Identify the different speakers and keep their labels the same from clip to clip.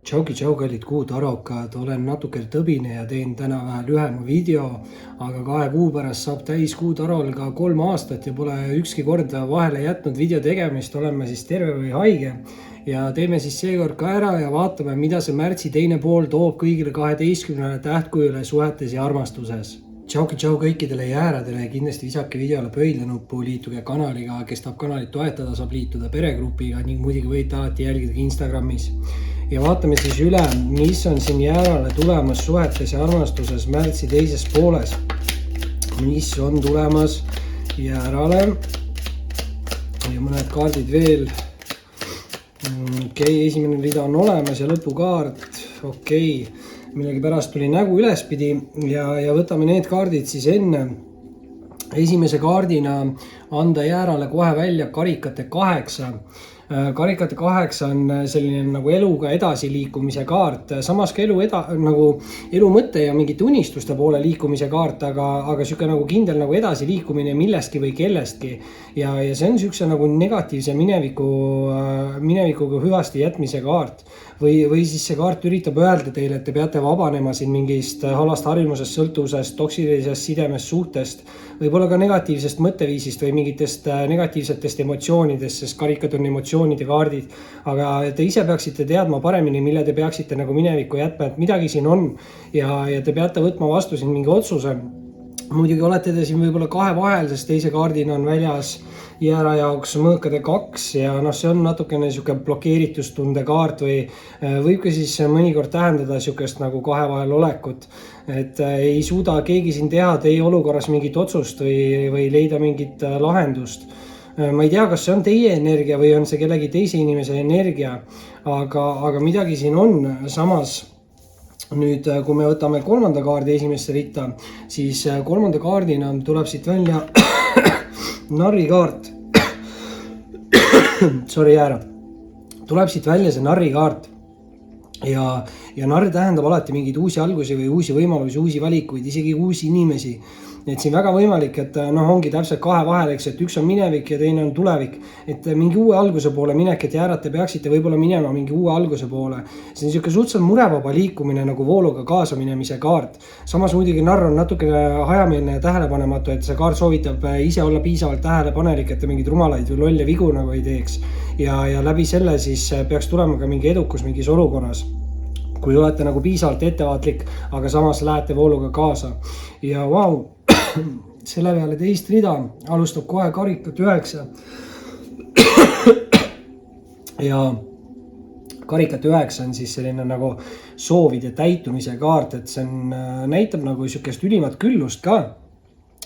Speaker 1: Tšauki, kallid kuutarokad, olen natuke tõbine ja teen täna vähe lühema video, aga 2 kuu pärast saab täis kuutarol ka 3 aastat ja pole ükski korda vahele jätnud video tegemist, oleme siis terve või haige. Ja teeme siis seekord ka ära ja vaatame, mida see märtsi teine pool toob kõigile 12 tähtkujule suhetes ja armastuses. Tšau kõikidele jääradele ja kindlasti visake videole pöidlenuppu, liituge kanaliga, kes tahab kanalit toetada, saab liituda peregrupiga ning muidugi võite alati jälgida ka Instagramis. Ja vaatame siis üle, mis on siin jäärale tulemas suhetes ja armastuses märtsi teises pooles. Mis on tulemas jäärale ja mõned kaardid veel. Okei, esimene rida on olemas ja lõpukaart. Okei, millegi pärast tuli nägu ülespidi ja võtame need kaardid siis enne. Esimese kaardina anda jäärale kohe välja karikate 8. Karikate 8 on selline nagu eluga edasiliikumise kaart, samas ka elu mõtte ja mingite unistuste poole liikumise kaart, aga siuke nagu kindel nagu edasiliikumine millestki või kellestki. Ja see on siukse nagu negatiivse minevikuga hüvasti jätmise kaart. Või siis see kaart üritab öelda teile, et te peate vabanema siin mingist halvast harjumusest, sõltuvusest, toksilisest sidemest, suhtest, võib-olla ka negatiivsest mõtteviisist või mingitest negatiivsetest emotsioonidest, sest karikad on emotsioonide kaardid. Aga te ise peaksite teadma paremini, mille te peaksite nagu minevikku jätma, et midagi siin on ja te peate võtma vastu siin mingi otsuse. Muidugi olete te siin võib-olla 2 vahel, sest teise kaardina on väljas jäära jaoks mõõkade 2 ja see on natukene siuke blokeeritustunde kaart või võib ka siis mõnikord tähendada siukest nagu 2 vahel olekut, et ei suuda keegi siin teha teie olukorras mingit otsust või leida mingit lahendust. Ma ei tea, kas see on teie energia või on see kellegi teise inimese energia, aga midagi siin on. Samas nüüd, kui me võtame 3. kaardi esimesse ritta, siis 3. kaardina tuleb siit välja narri kaart. Sorry, jäära. Tuleb siit välja see narri kaart. Ja narr tähendab alati mingeid uusi algusi või uusi võimalusi, uusi valikuid, isegi uusi inimesi. Et siin väga võimalik, et ongi täpselt 2 vahel, et üks on minevik ja teine on tulevik. Et mingi uue alguse poole minek, et jäärate peaksite võib-olla minema mingi uue alguse poole. See on siuke suhteliselt murevaba liikumine nagu vooluga kaasa minemise kaart. Samas muidugi narr on natukene hajameelne ja tähelepanematu, et see kaart soovitab ise olla piisavalt tähelepanelik, et te mingid rumalaid või lolle vigu nagu ei teeks. Ja läbi selle siis peaks tulema ka mingi edukus mingis olukorras. Kui olete nagu piisavalt ettevaatlik, aga samas lähete vooluga kaasa. Ja vau, selle peale teist rida alustab kohe karikat 9. Ja karikat 9 on siis selline nagu soovide täitumise kaart, et see näitab nagu siukest ülimat küllust ka.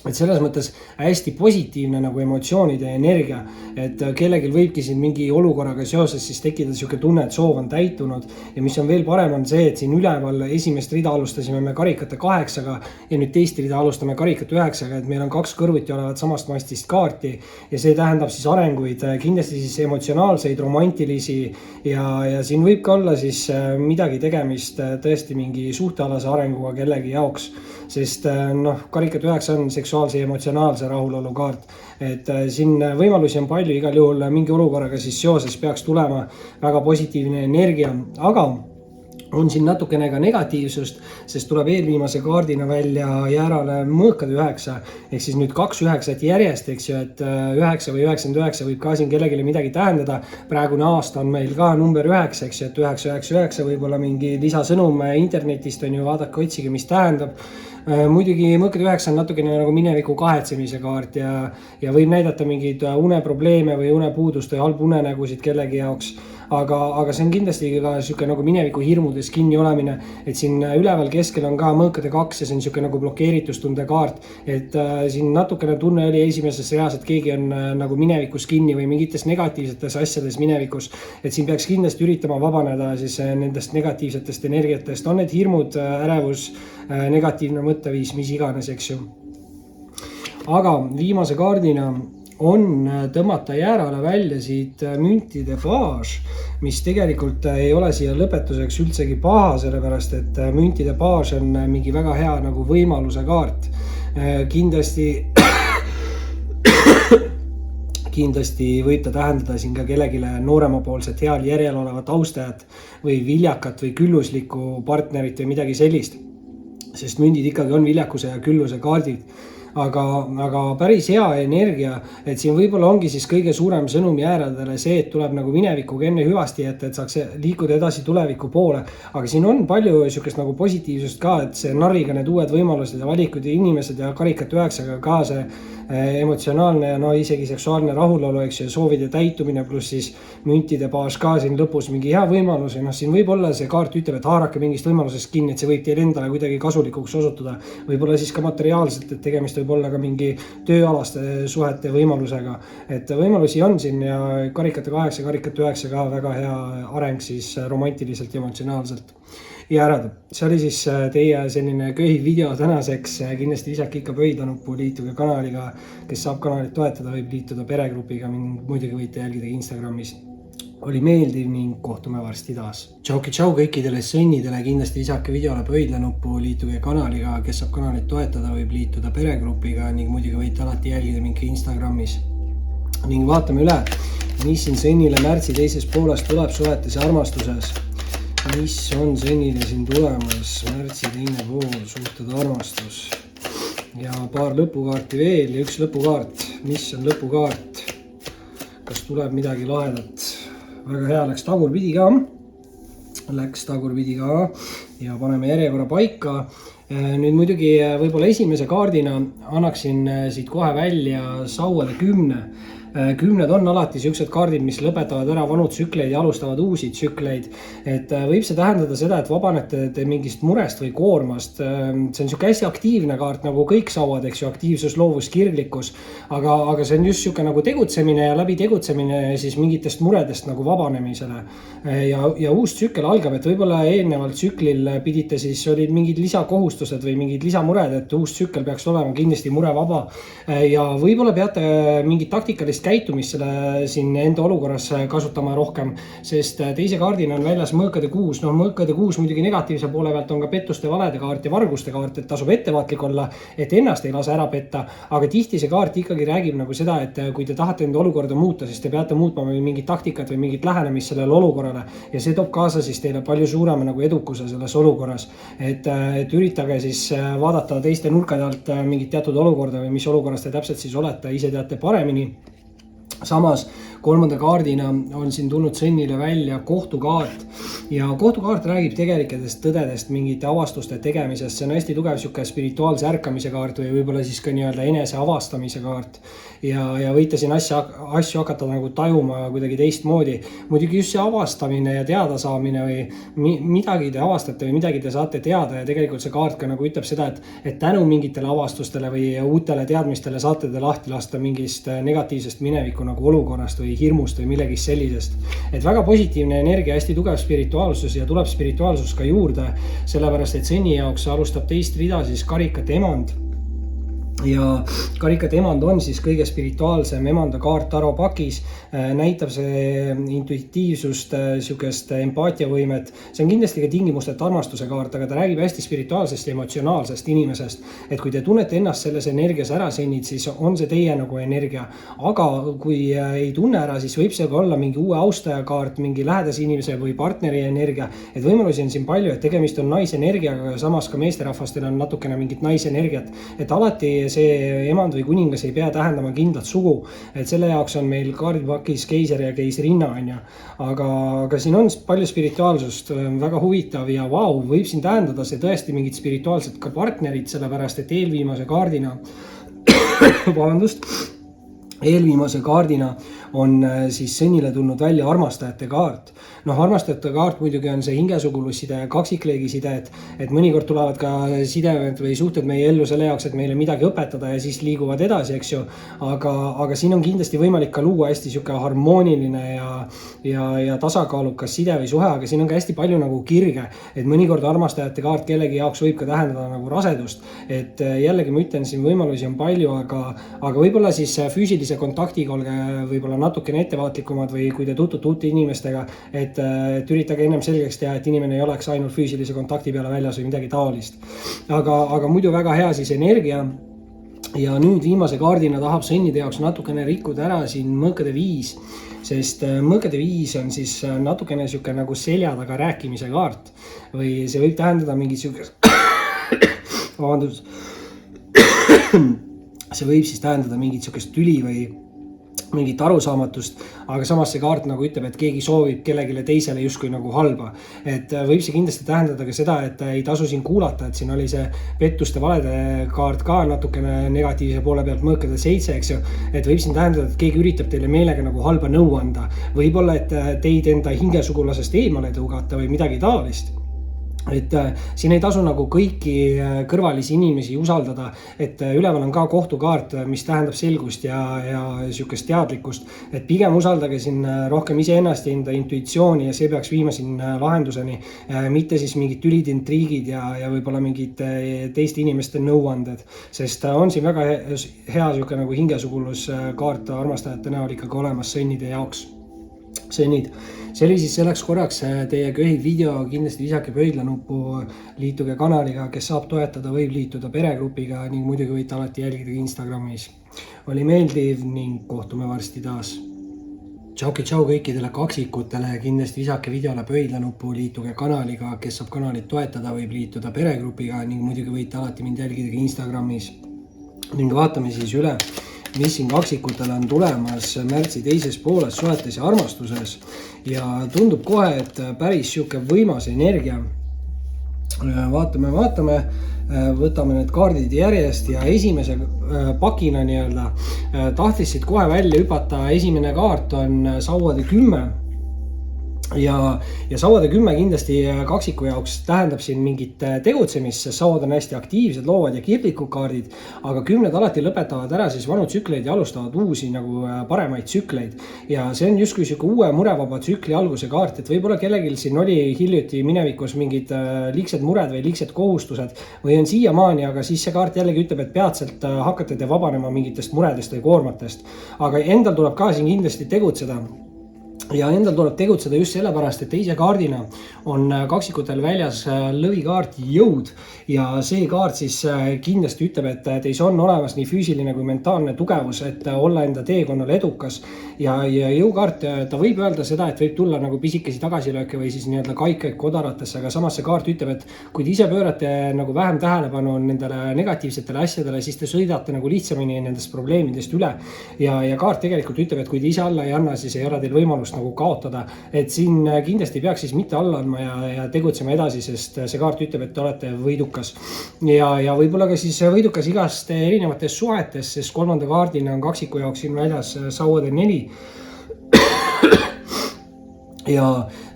Speaker 1: Et selles mõttes hästi positiivne nagu emotsioonide energia, et kellegil võibki siin mingi olukorraga seoses siis tekkida siuke tunne, et soov on täitunud. Ja mis on veel parem on see, et siin üleval esimest rida alustasime me karikate 8 ja nüüd teist rida alustame karikate 9, et meil on 2 kõrvuti olevat samast mastist kaarti ja see tähendab siis arenguid, kindlasti siis emotsionaalseid, romantilisi ja siin võib ka olla siis midagi tegemist tõesti mingi suhtealase arenguga kellegi jaoks, sest karikat 9 on seksuaalse ja emotsionaalse rahulolu kaart. Et siin võimalusi on palju, igal juhul mingi olukorraga siis seoses peaks tulema väga positiivne energia, aga on siin natukene ka negatiivsust, sest tuleb eelviimase kaardina välja jäärale mõõkade 9, ehk siis nüüd 2 9 järjest, eks ju, et 9 või 99 võib ka siin kellegile midagi tähendada. Praegune aasta on meil ka number 9, eks ju, et 999 võib olla mingi lisasõnum internetist on ju, vaadake, otsige, mis tähendab. Muidugi mõõkade 9 on natukene nagu mineviku kahetsemise kaart ja võib näidata mingeid uneprobleeme või unepuudust või halb unenägusid kellegi jaoks. Aga see on kindlasti ka siuke nagu mineviku hirmudes kinni olemine, et siin üleval keskel on ka mõõkade 2 ja see on siuke nagu blokeeritustunde kaart, et siin natukene tunne oli esimeses reas, et keegi on nagu minevikus kinni või mingites negatiivsetes asjades minevikus, et siin peaks kindlasti üritama vabaneda siis nendest negatiivsetest energiatest, on need hirmud, ärevus, negatiivne mõtteviis, mis iganes, eks ju. Aga viimase kaardina on tõmmata jäärale välja siit müntide paas, mis tegelikult ei ole siia lõpetuseks üldsegi paha, sellepärast et müntide paas on mingi väga hea nagu võimaluse kaart. kindlasti võib ta tähendada siin ka kellegile nooremapoolset heal järjel olevat austajat või viljakat või külluslikku partnerit või midagi sellist. Sest mündid ikkagi on viljakuse ja külluse kaardid. Aga päris hea energia, et siin võib-olla ongi siis kõige suurem sõnum jääradele see, et tuleb nagu minevikuga enne hüvasti, et saaks liikuda edasi tuleviku poole. Aga siin on palju sükest nagu positiivsust ka, et see narriga need uued võimalused ja valikud ja inimesed ja karikat 9 ka see emotsionaalne ja isegi seksuaalne rahulolu, eks ju, soovide täitumine pluss siis müntide baas ka siin lõpus mingi hea võimalus. Ja siin võib olla see kaart ütleb, et haarake mingist võimalusest kinni, et see võib teil endale kuidagi kasulikuks osutuda. Võib-olla siis ka materiaalselt, et tegemist võib olla ka mingi tööalaste suhete võimalusega. Et võimalusi on siin ja karikate 8, karikat 9 ka väga hea areng siis romantiliselt ja emotsionaalselt. Ja ärad, see oli siis teie selline köhiv video tänaseks. Kindlasti visake ikka pöidlanuppu, liituge kanaliga, kes saab kanalit toetada, võib liituda peregrupiga, muidugi võite jälgida Instagramis. Oli meeldiv ning kohtume varsti taas. Tšau kõikidele sõnnidele, kindlasti visake videole pöidlanuppu, liituge kanaliga, kes saab kanalit toetada, võib liituda peregrupiga ning muidugi võite alati jälgida mind ka Instagramis. Ning vaatame üle, mis siin sõnnile märtsi teises pooles tuleb suhetes ja armastuses. Mis on sõnnile siin tulemas, märtsi teine pool, suhted, armastus. Ja paar lõpukaarti veel ja üks lõpukaart. Mis on lõpukaart? Kas tuleb midagi lahedat? Väga hea, läks tagurpidi ka. Ja paneme järjekorra paika. Nüüd muidugi võib-olla esimese kaardina annaksin siit kohe välja sauade 10. 10 on alati siuksed kaardid, mis lõpetavad ära vanu tsükleid ja alustavad uusi tsükleid. Et võib see tähendada seda, et vabanete mingist murest või koormast. See on siuke hästi aktiivne kaart, nagu kõik sauad, eks ju, aktiivsus, loovus, kirglikkus. Aga see on just siuke nagu tegutsemine ja läbi tegutsemine siis mingitest muredest nagu vabanemisele. Ja uus tsükkel algab, et võib-olla eelnevalt tsüklil pidite siis, olid mingid lisakohustused või mingid lisamured, et uus tsükkel peaks olema kindlasti murevaba. Ja võib-olla peate mingit taktikalist käitumist selle siin enda olukorras kasutama rohkem, sest teise kaardina on väljas mõõkade 6. Mõõkade 6 muidugi negatiivse poole pealt on ka pettuste, valede kaart ja varguste kaart, et tasub ettevaatlik olla, et ennast ei lase ära petta. Aga tihti see kaart ikkagi räägib nagu seda, et kui te tahate enda olukorda muuta, siis te peate muutma mingit taktikat või mingit lähenemist sellele olukorrale. Ja see toob kaasa siis teile palju suurema nagu edukuse selles olukorras. Et üritage siis vaadata teiste nurkade alt mingit teatud olukorda või mis olukorras te täpselt siis olete, ise teate paremini. Samas kolmanda kaardina on siin tulnud sõnnile välja kohtukaart ja kohtukaart räägib tegelikest tõdedest mingite avastuste tegemisest. See on hästi tugev siuke spirituaalse ärkamise kaart või võib-olla siis ka nii-öelda enese avastamise kaart ja võite siin asju hakata nagu tajuma kuidagi teistmoodi. Muidugi just see avastamine ja teadasaamine või midagi te avastate või midagi te saate teada ja tegelikult see kaart ka nagu ütleb seda, et tänu mingitele avastustele või uutele teadmistele saate te lahti lasta mingist negatiivsest mineviku nagu olukorrast või hirmust või millegist sellisest. Et väga positiivne energia, hästi tugev spirituaalsus ja tuleb spirituaalsus ka juurde, sellepärast et sõnni jaoks alustab teist rida siis karikate emand. Ja karikate emand on siis kõige spirituaalsem emanda kaart Taro pakis, näitab see intuitiivsust, siukest empaatiavõimet. See on kindlasti ka tingimusteta armastuse kaart, aga ta räägib hästi spirituaalsest ja emotsionaalsest inimesest. Et kui te tunnete ennast selles energias ära sõnnid, siis on see teie nagu energia. Aga kui ei tunne ära, siis võib see ka olla mingi uue austaja kaart, mingi lähedase inimese või partneri energia. Et võimalusi on siin palju, et tegemist on naisenergiaga, aga samas ka meesterahvastel on natukene mingit naisenergiat. Et alati see emand või kuningas ei pea tähendama kindlat sugu, et selle jaoks on meil kaardipakis keiser ja keisrinna on ju. Aga siin on palju spirituaalsust, väga huvitav ja vau, võib siin tähendada see tõesti mingit spirituaalset ka partnerit, sellepärast et eelviimase kaardina eelviimase kaardina on siis sõnnile tulnud välja armastajate kaart. Armastajate kaart muidugi on see hingesugulusside ja kaksikleegiside, et mõnikord tulevad ka sidemed või suhted meie ellu selle jaoks, et meile midagi õpetada ja siis liiguvad edasi, eks ju. Aga siin on kindlasti võimalik ka luua hästi siuke harmooniline ja tasakaalukas side või suhe, aga siin on ka hästi palju nagu kirge, et mõnikord armastajate kaart kellegi jaoks võib ka tähendada nagu rasedust. Et jällegi ma ütlen, siin võimalusi on palju, aga võib-olla siis füüsilise kontaktiga olge võib-olla natukene ettevaatlikumad või kui te tutvute uute inimestega, et üritage ennem selgeks teha, et inimene ei oleks ainult füüsilise kontakti peale väljas või midagi taolist. Aga muidu väga hea siis energia. ja nüüd viimase kaardina tahab sõnnide jaoks natukene rikkuda ära siin mõõkade 5, sest mõõkade 5 on siis natukene sihuke nagu selja taga rääkimise kaart või see võib tähendada mingit siukest vabandust, see võib siis tähendada mingit siukest tüli või mingit arusaamatust, aga samas see kaart nagu ütleb, et keegi soovib kellelegi teisele justkui nagu halba. Et võib see kindlasti tähendada ka seda, et ei tasu siin kuulata, et siin oli see pettuste valede kaart ka natukene negatiivse poole pealt mõõkade 7, eks ju. Et võib siin tähendada, et keegi üritab teile meelega nagu halba nõu anda. Võib-olla, et teid enda hingesugulasest eemale tõugata või midagi taolist. Et siin ei tasu nagu kõiki kõrvalisi inimesi usaldada, et üleval on ka kohtukaart, mis tähendab selgust ja sihukest teadlikkust, et pigem usaldage siin rohkem iseennast ja enda intuitsiooni ja see peaks viima siin lahenduseni, mitte siis mingid tülid, intriigid ja võib-olla mingid teiste inimeste nõuanded, sest on siin väga hea sihuke nagu hingesugulus kaart armastajate näol ikkagi olemas sõnnide jaoks. Sõnnid. See oli siis selleks korraks teie köhid video, kindlasti visake pöidla nuppu, liituge kanaliga, kes saab toetada, võib liituda peregrupiga ning muidugi võite alati jälgida Instagramis. Oli meeldiv ning kohtume varsti taas. Tšau kõikidele kaksikutele, kindlasti visake videole pöidla nuppu, liituge kanaliga, kes saab kanalit toetada, võib liituda peregrupiga ning muidugi võite alati mind jälgida ka Instagramis. Ning vaatame siis üle, mis siin kaksikutel on tulemas märtsi teises pooles suhetes ja armastuses ja tundub kohe, et päris sihuke võimas energia. Vaatame, võtame need kaardid järjest ja esimese pakina nii-öelda tahtis siit kohe välja hüpata. Esimene kaart on sauade 10 ja sauade 10 kindlasti kaksiku jaoks tähendab siin mingit tegutsemist, sest sauad on hästi aktiivsed, loovad ja kirglikud kaardid, aga 10 alati lõpetavad ära siis vanu tsükleid ja alustavad uusi nagu paremaid tsükleid. Ja see on justkui siuke uue murevaba tsükli alguse kaart, et võib-olla kellelgi siin oli hiljuti minevikus mingid liigsed mured või liigsed kohustused või on siiamaani, aga siis see kaart jällegi ütleb, et peatselt hakkate te vabanema mingitest muredest või koormatest. Aga endal tuleb ka siin kindlasti tegutseda. Ja endal tuleb tegutseda just sellepärast, et teise kaardina on kaksikutel väljas lõvikaart jõud ja see kaart siis kindlasti ütleb, et teis on olemas nii füüsiline kui mentaalne tugevus, et olla enda teekonnal edukas ja jõukaart, ta võib öelda seda, et võib tulla nagu pisikesi tagasilööke või siis nii-öelda kaikaid kodaratesse, aga samas see kaart ütleb, et kui te ise pöörate nagu vähem tähelepanu nendele negatiivsetele asjadele, siis te sõidate nagu lihtsamini nendest probleemidest üle ja kaart tegelikult ütleb, et kui te ise alla ei anna, siis ei ole teil võimalust nagu kaotada, et siin kindlasti peaks siis mitte alla andma ja tegutsema edasi, sest see kaart ütleb, et te olete võidukas ja võib-olla ka siis võidukas igast erinevates suhetes, sest kolmanda kaardina on kaksiku jaoks siin väljas sauade 4 ja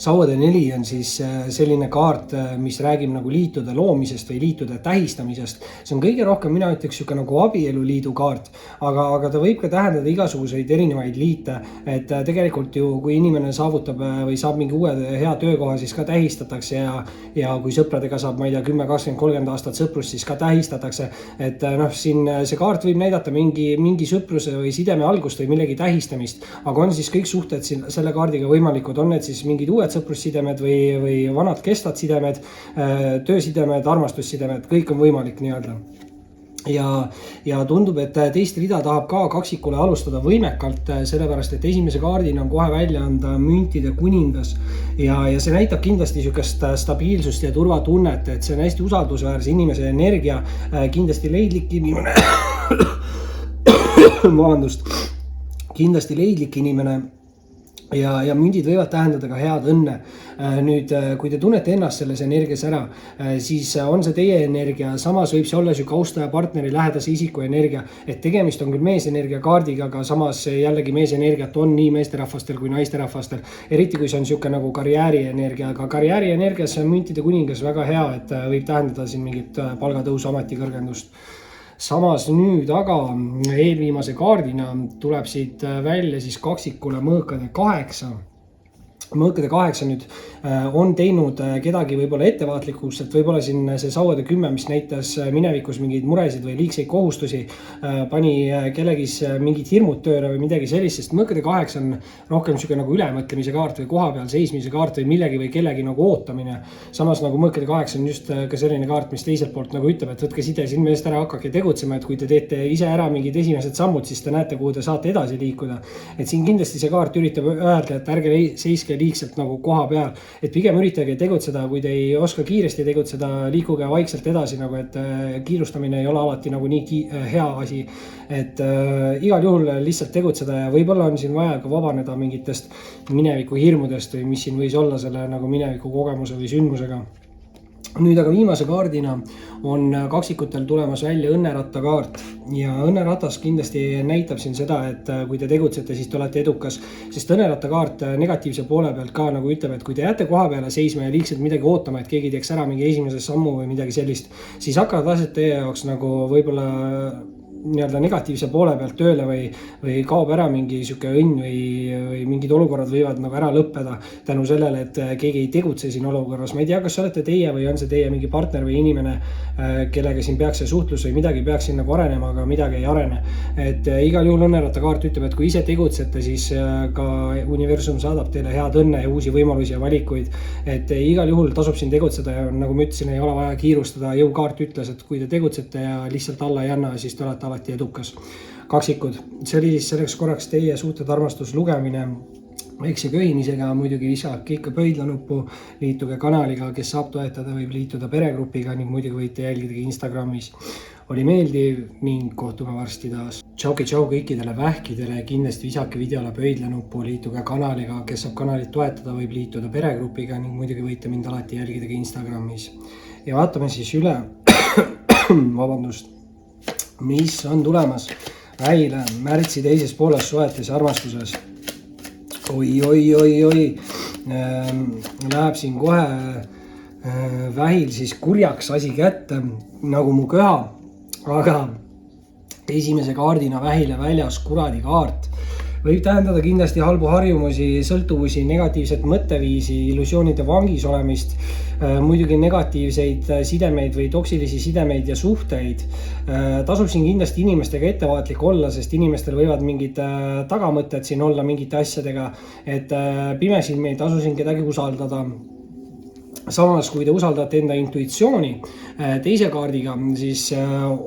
Speaker 1: sauade 4 on siis selline kaart, mis räägib nagu liitude loomisest või liitude tähistamisest. See on kõige rohkem, mina ütleks, siuke nagu abieluliidu kaart, aga ta võib ka tähendada igasuguseid erinevaid liite, et tegelikult ju, kui inimene saavutab või saab mingi uue hea töökoha, siis ka tähistatakse ja kui sõpradega saab, ma ei tea, 10, 20, 30 aastat sõprust, siis ka tähistatakse, et siin see kaart võib näidata mingi sõpruse või sideme algust või millegi tähistamist, aga on siis kõik suhted selle kaardiga võimalikud, on need siis mingid uued sõprussidemed või vanad kestvad sidemed, töösidemed, armastussidemed, kõik on võimalik nii-öelda. Ja tundub, et teist rida tahab ka kaksikule alustada võimekalt, sellepärast, et esimese kaardina on kohe välja anda müntide kuningas ja see näitab kindlasti sükest stabiilsust ja turvatunnet, et see on hästi usaldusväärse inimese energia, kindlasti leidlik inimene, kindlasti leidlik inimene ja mündid võivad tähendada ka head õnne. Nüüd, kui te tunnete ennast selles energias ära, siis on see teie energia, samas võib see olla siuke austaja partneri lähedase isiku energia, et tegemist on küll meesenergia kaardiga, aga samas jällegi meesenergiat on nii meesterahvastel kui naisterahvastel, eriti kui see on siuke nagu karjäärienergia, aga karjäärienergias on müntide kuningas väga hea, et võib tähendada siin mingit palgatõusu, ametikõrgendust. Samas nüüd aga eelviimase kaardina tuleb siit välja siis kaksikule mõõkade 8 mõõkade 8 nüüd on teinud kedagi võib-olla ettevaatlikuks, et võib-olla siin see sauade 10, mis näitas minevikus mingeid muresid või liigseid kohustusi, pani kellegis mingid hirmud tööle või midagi sellist, sest mõõkade 8 on rohkem niisugune nagu ülemõtlemise kaart või koha peal seismise kaart või millegi või kellegi nagu ootamine. Samas nagu mõõkade 8 on just ka selline kaart, mis teiselt poolt nagu ütleb, et võtke side siin meest ära, hakake tegutsema, et kui te teete ise ära mingid esimesed sammud, siis te näete, kuhu te saate edasi liikuda. Et siin kindlasti see kaart üritab öelda, et ärge seiske liigselt nagu koha peal, et pigem üritage tegutseda, kui te ei oska kiiresti tegutseda, liikuge vaikselt edasi, nagu et kiirustamine ei ole alati nagu nii hea asi, et igal juhul lihtsalt tegutseda ja võib-olla on siin vaja ka vabaneda mingitest mineviku hirmudest või mis siin võis olla selle nagu mineviku kogemuse või sündmusega. Nüüd aga viimase kaardina on kaksikutel tulemas välja õnneratta kaart ja õnneratas kindlasti näitab siin seda, et kui te tegutsete, siis te olete edukas, sest õnneratta kaart negatiivse poole pealt ka nagu ütleb, et kui te jääte koha peale seisma ja liigselt midagi ootama, et keegi teeks ära mingi esimese sammu või midagi sellist, siis hakkavad asjad teie jaoks nagu võib-olla nii-öelda negatiivse poole pealt tööle või kaob ära mingi sihuke õnn või mingid olukorrad võivad nagu ära lõppeda tänu sellele, et keegi ei tegutse siin olukorras. Ma ei tea, kas olete teie või on see teie mingi partner või inimene, kellega siin peaks see suhtlus või midagi peaks siin nagu arenema, aga midagi ei arene. Et igal juhul õnneratta kaart ütleb, et kui ise tegutsete, siis ka universum saadab teile head õnne ja uusi võimalusi ja valikuid. Et igal juhul tasub siin tegutseda ja nagu ma ütlesin, ei ole vaja kiirustada. Jõukaart ütles, et kui te tegutsete ja lihtsalt alla ei anna, siis te olete alati edukas. Kaksikud, see oli siis selleks korraks teie suhted armastus lugemine. Väikse köhimisega muidugi visake ikka pöidlanuppu, liituge kanaliga, kes saab toetada, võib liituda peregrupiga ning muidugi võite jälgida Instagramis. Oli meeldiv ning kohtume varsti taas. Tšau kõikidele vähkidele, kindlasti visake videole pöidlanuppu, liituge kanaliga, kes saab kanalit toetada, võib liituda peregrupiga ning muidugi võite mind alati jälgida ka Instagramis. Ja vaatame siis üle, vabandust, mis on tulemas Vähile märtsi teises pooles suhetes ja armastuses. Oi. Läheb siin kohe Vähil siis kurjaks asi kätte, nagu mu köha, aga esimese kaardina Vähile väljas kuradi kaart. Võib tähendada kindlasti halbu harjumusi, sõltuvusi, negatiivset mõtteviisi, illusioonide vangis olemist, muidugi negatiivseid sidemeid või toksilisi sidemeid ja suhteid. Tasub siin kindlasti inimestega ettevaatlik olla, sest inimestel võivad mingid tagamõtted siin olla mingite asjadega, et pimesilmi ei tasu siin kedagi usaldada. Samas, kui te usaldate enda intuitsiooni teise kaardiga, siis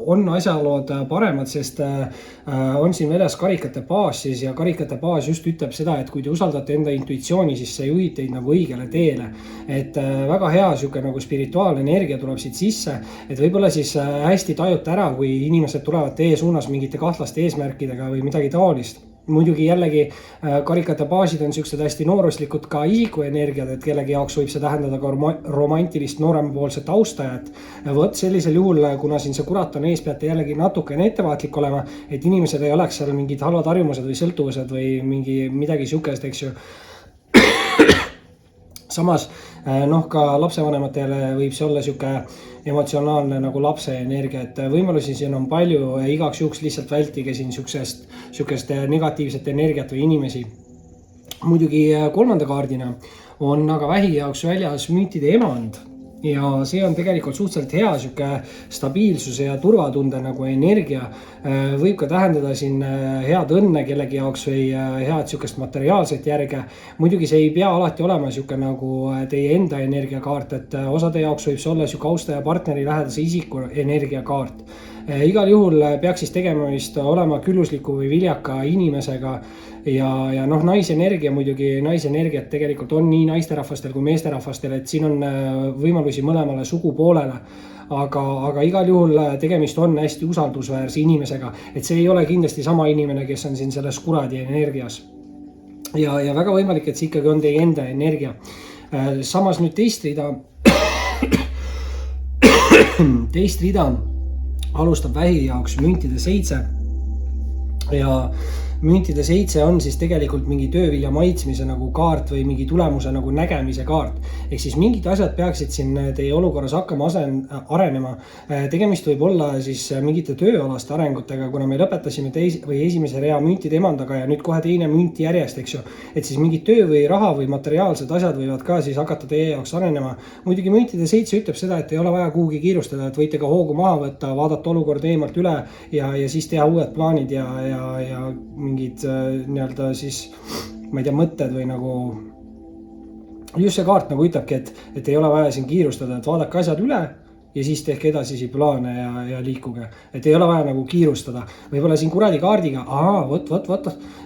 Speaker 1: on asjalood paremad, sest on siin väljas karikate baas siis ja karikate baas just ütleb seda, et kui te usaldate enda intuitsiooni, siis see juhib teid nagu õigele teele. Et väga hea siuke nagu spirituaalne energia tuleb siit sisse, et võib-olla siis hästi tajute ära, kui inimesed tulevad teie suunas mingite kahtlaste eesmärkidega või midagi taolist. Muidugi jällegi karikate baasid on siuksed hästi nooruslikud ka isikuenergiad, et kellegi jaoks võib see tähendada ka romantilist nooremapoolset austajat. Võt sellisel juhul, kuna siin see kurat on ees, peate jällegi natukene ettevaatlik olema, et inimesed ei oleks seal mingid halvad harjumused või sõltuvused või midagi siukest, eks ju. Samas ka lapsevanematele võib see olla siuke emotsionaalne nagu lapse energia, et võimalusi siin on palju ja igaks juhuks lihtsalt vältige siin siukest negatiivset energiat või inimesi. Muidugi kolmanda kaardina on aga Vähi jaoks väljas müütide emand ja see on tegelikult suhteliselt hea siuke stabiilsuse ja turvatunde nagu energia. Võib ka tähendada siin head õnne kellegi jaoks või head siukest materiaalset järge. Muidugi see ei pea alati olema siuke nagu teie enda energiakaart, et osade jaoks võib see olla siuke austaja partneri lähedase isiku energiakaart. Igal juhul peaks siis tegemist olema küllusliku või viljaka inimesega ja naisenergia muidugi, naisenergiat tegelikult on nii naisterahvastel kui meesterahvastel, et siin on võimalusi mõlemale sugupoolele. Aga igal juhul tegemist on hästi usaldusväärse inimesega, et see ei ole kindlasti sama inimene, kes on siin selles kuradi energias. Ja väga võimalik, et see ikkagi on teie enda energia. Samas nüüd teist rida alustab Vähi jaoks müntide 7 ja müntide 7 on siis tegelikult mingi töövilja maitsmise nagu kaart või mingi tulemuse nagu nägemise kaart. Ehk siis mingid asjad peaksid siin teie olukorras hakkama arenema. Tegemist võib olla siis mingite tööalaste arengutega, kuna me lõpetasime esimese rea müntide emandaga ja nüüd kohe teine münt järjest, eks ju. Et siis mingid töö või raha või materiaalsed asjad võivad ka siis hakata teie jaoks arenema. Muidugi müntide 7 ütleb seda, et ei ole vaja kuhugi kiirustada, et võite ka hoogu maha võtta, vaadata olukord eemalt üle ja siis teha uued plaanid ja mingid nii-öelda siis, ma ei tea, mõtted või nagu just see kaart nagu ütlebki, et ei ole vaja siin kiirustada, et vaadake asjad üle ja siis tehke edasisi plaane ja liikuge. Et ei ole vaja nagu kiirustada. Võibolla siin kuradi kaardiga, võt,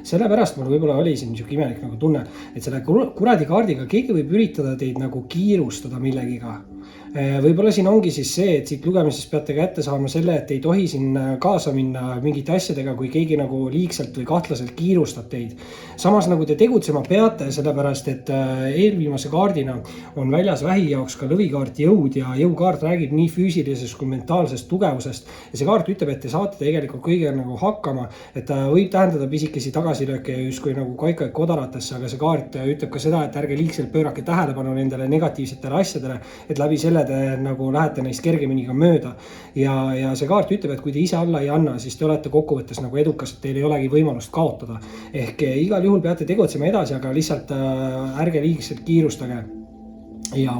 Speaker 1: sellepärast mul võibolla oli siin niisugune imelik nagu tunne, et selle kuradi kaardiga keegi võib üritada teid nagu kiirustada millegiga. Võibolla siin ongi siis see, et siit lugemisest peate kätte saama selle, et ei tohi siin kaasa minna mingite asjadega, kui keegi nagu liigselt või kahtlaselt kiirustab teid. Samas nagu te tegutsema peate, sellepärast, et eelviimase kaardina on väljas vähi jaoks ka lõvikaart jõud ja jõukaart räägib nii füüsilisest kui mentaalsest tugevusest. Ja see kaart ütleb, et te saate tegelikult kõige nagu hakkama, et ta võib tähendada pisikesi tagasilööke justkui nagu kaikaid kodaratesse, aga see kaart ütleb ka seda, et ärge liigselt pöörake tähelepanu nendele negatiivsetele asjadele, et läbi selle te nagu lähete neist kergemini ka mööda. Ja see kaart ütleb, et kui te ise alla ei anna, siis te olete kokkuvõttes nagu edukas, et teil ei olegi võimalust kaotada. Ehk igal juhul peate tegutsema edasi, aga lihtsalt ärge liigselt kiirustage. Ja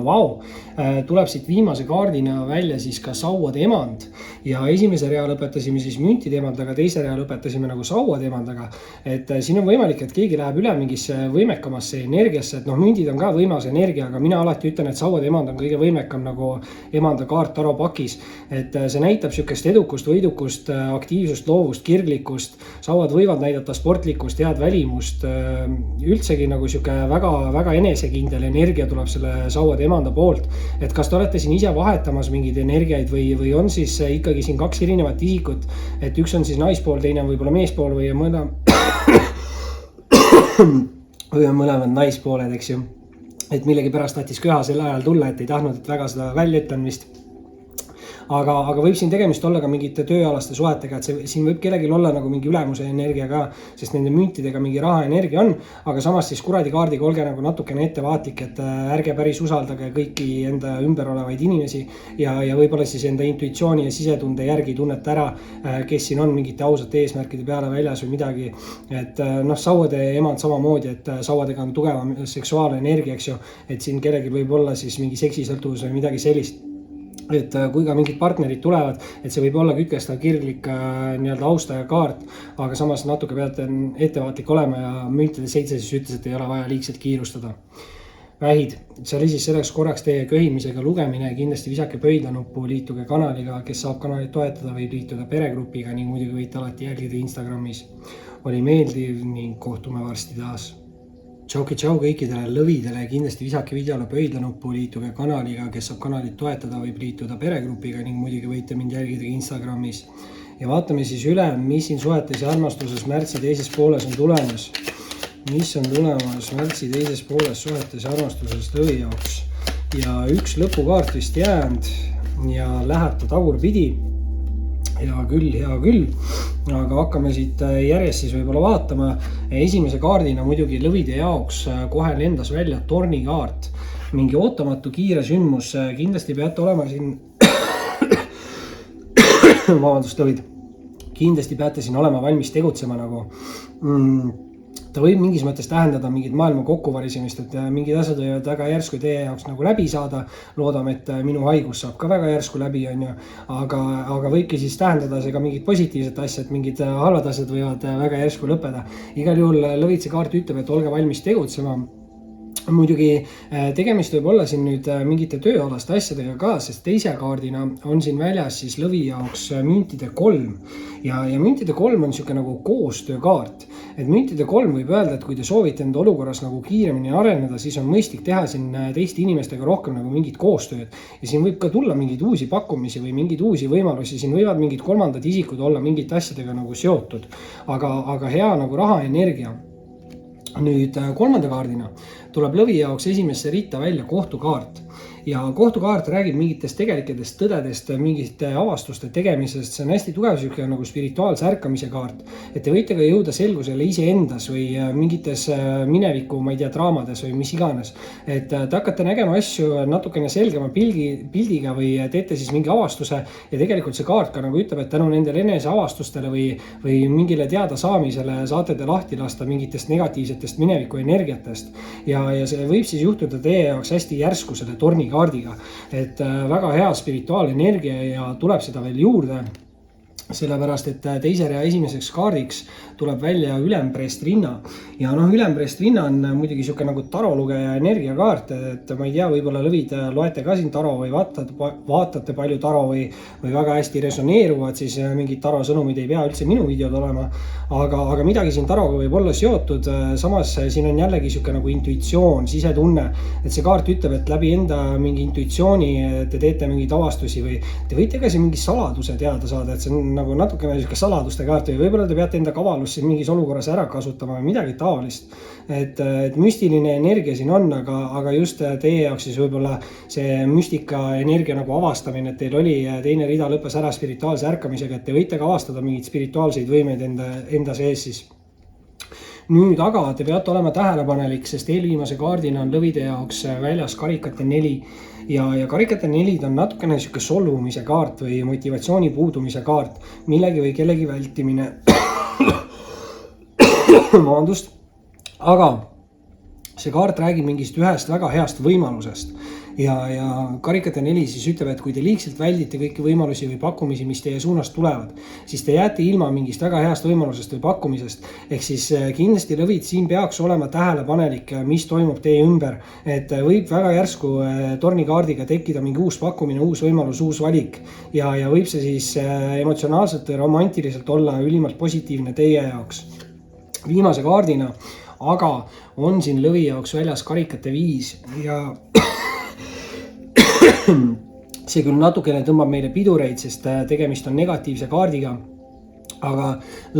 Speaker 1: tuleb siit viimase kaardina välja siis ka sauade emand ja esimese rea lõpetasime siis müntide emandaga, teise rea lõpetasime nagu sauade emandaga. Et siin on võimalik, et keegi läheb üle mingisse võimekamasse energiasse, et müntid on ka võimas energia, aga mina alati ütlen, et sauade emand on kõige võimekam nagu emanda kaart Taro pakis. Et see näitab sükest edukust, võidukust, aktiivsust, loovust, kirglikust. Sauad võivad näidata sportlikust, head välimust, üldsegi nagu süke väga enesekindel energia tuleb selle sauade emanda poolt, et kas te olete siin ise vahetamas mingeid energiaid või on siis ikkagi siin kaks erinevat isikut, et üks on siis naispool, teine on võib-olla meespool või mõlemad naispooled, eks ju. Et millegi pärast tahtis köha sel ajal tulla, et ei tahtnud, et väga seda välja ütlen vist. Aga võib siin tegemist olla ka mingite tööalaste suhetega, et siin võib kellegil olla nagu mingi ülemuse energia ka, sest nende müntidega mingi raha energia on, aga samas siis kuradi kaardiga olge nagu natukene ettevaatlik, et ärge päris usaldage kõiki enda ümber olevaid inimesi ja võib-olla siis enda intuitsiooni ja sisetunde järgi tunnete ära, kes siin on mingite ausate eesmärkide peale väljas või midagi. Et sauade emand samamoodi, et sauadega on tugevam seksuaalne energia, eks ju, et siin kellelgi võib olla siis mingi seksisõltuvus või midagi sellist. Et kui ka mingid partnerid tulevad, et see võib olla kütkestav kirglik nii-öelda austaja kaart, aga samas natuke peate ettevaatlik olema ja müntide 7 siis ütles, et ei ole vaja liigselt kiirustada. Vähid, see oli siis selleks korraks teie köhimisega lugemine, kindlasti visake pöidlanuppu, liituge kanaliga, kes saab kanalit toetada või liituda peregrupiga ning muidugi võite alati jälgida Instagramis. Oli meeldiv ning kohtume varsti taas. Tšau kõikidele lõvidele, kindlasti visake videole pöidlanuppu, liituge kanaliga, kes saab kanalit toetada, võib liituda peregrupiga ning muidugi võite mind jälgida Instagramis. Ja vaatame siis üle, mis siin suhetes ja armastuses märtsi teises pooles on tulemas. Mis on tulemas märtsi teises pooles suhetes ja armastuses lõvi jaoks. Ja üks lõpukaart vist jäänud ja läheb ta tagurpidi. Hea küll, aga hakkame siit järjest siis võib-olla vaatama. Esimese kaardina muidugi lõvide jaoks kohe lendas välja tornikaart. Mingi ootamatu kiire sündmus, kindlasti peate olema siin, vabandust lõvid, kindlasti peate siin olema valmis tegutsema nagu. Ta võib mingis mõttes tähendada mingit maailma kokkuvarisemist, et mingid asjad võivad väga järsku teie jaoks nagu läbi saada. Loodame, et minu haigus saab ka väga järsku läbi, aga võibki siis tähendada see ka mingit positiivset asja, et mingid halvad asjad võivad väga järsku lõppeda. Igal juhul lõvitse kaart ütleb, et olge valmis tegutsema. Muidugi tegemist võib olla siin nüüd mingite tööalaste asjadega ka, sest teise kaardina on siin väljas siis lõvi jaoks müntide 3 ja müntide 3 on niisugune nagu koostöökaart. Et müntide 3 võib öelda, et kui te soovite enda olukorras nagu kiiremini areneda, siis on mõistlik teha siin teiste inimestega rohkem nagu mingit koostööd ja siin võib ka tulla mingeid uusi pakkumisi või mingeid uusi võimalusi, siin võivad mingid kolmandad isikud olla mingite asjadega nagu seotud, aga hea nagu raha energia. Nüüd kolmanda kaardina tuleb lõvi jaoks esimesse ritta välja kohtukaart. Ja kohtukaart räägib mingitest tegelikest tõdedest, mingite avastuste tegemisest. See on hästi tugev nagu spirituaalse ärkamise kaart. Et te võite ka jõuda selgusele iseendas või mingites mineviku, ma ei tea, draamades või mis iganes. Et te hakkate nägema asju natukene selgema pildiga või teete siis mingi avastuse ja tegelikult see kaart ka nagu ütleb, et tänu nendele enese avastustele või mingile teada saamisele saate te lahti lasta mingitest negatiivsetest mineviku energiatest. Ja see võib siis juhtuda teie jaoks hästi järsku selle torni kaardiga, et väga hea spirituaalenergia ja tuleb seda veel juurde, sellepärast et teise rea esimeseks kaardiks tuleb välja ülempreestrinna ja ülempreestrinna on muidugi siuke nagu tarolugeja energiakaart, et ma ei tea, võib-olla lõvid loete ka siin taro või vaatate palju taro või väga hästi resoneeruvad, siis mingid taro sõnumid ei pea üldse minu videod olema, aga midagi siin taroga võib olla seotud. Samas siin on jällegi siuke nagu intuitsioon, sisetunne, et see kaart ütleb, et läbi enda mingi intuitsiooni te teete mingeid avastusi või te võite ka siin mingi saladuse teada saada, et see on nagu natukene siuke saladuste kaart või võib-olla te peate enda kavalust siin mingis olukorras ära kasutama või midagi taolist. Et müstiline energia siin on, aga just teie jaoks siis võib-olla see müstika energia nagu avastamine, et teil oli teine rida lõppes ära spirituaalse ärkamisega, et te võite ka avastada mingeid spirituaalseid võimeid enda sees siis. Nüüd aga te peate olema tähelepanelik, sest eelviimase kaardina on lõvide jaoks väljas karikate 4 ja karikate 4 on natukene siuke solvumise kaart või motivatsiooni puudumise kaart, millegi või kellegi vältimine. Maandust. Aga see kaart räägib mingist ühest väga heast võimalusest ja karikate 4 siis ütleb, et kui te liigselt väldite kõiki võimalusi või pakkumisi, mis teie suunast tulevad, siis te jääte ilma mingist väga heast võimalusest või pakkumisest. Ehk siis kindlasti lõvid siin peaks olema tähelepanelik, mis toimub teie ümber, et võib väga järsku tornikaardiga tekkida mingi uus pakkumine, uus võimalus, uus valik ja võib see siis emotsionaalselt või romantiliselt olla ülimalt positiivne teie jaoks. Viimase kaardina aga on siin lõvi jaoks väljas karikate 5 ja see küll natukene tõmbab meile pidureid, sest tegemist on negatiivse kaardiga, aga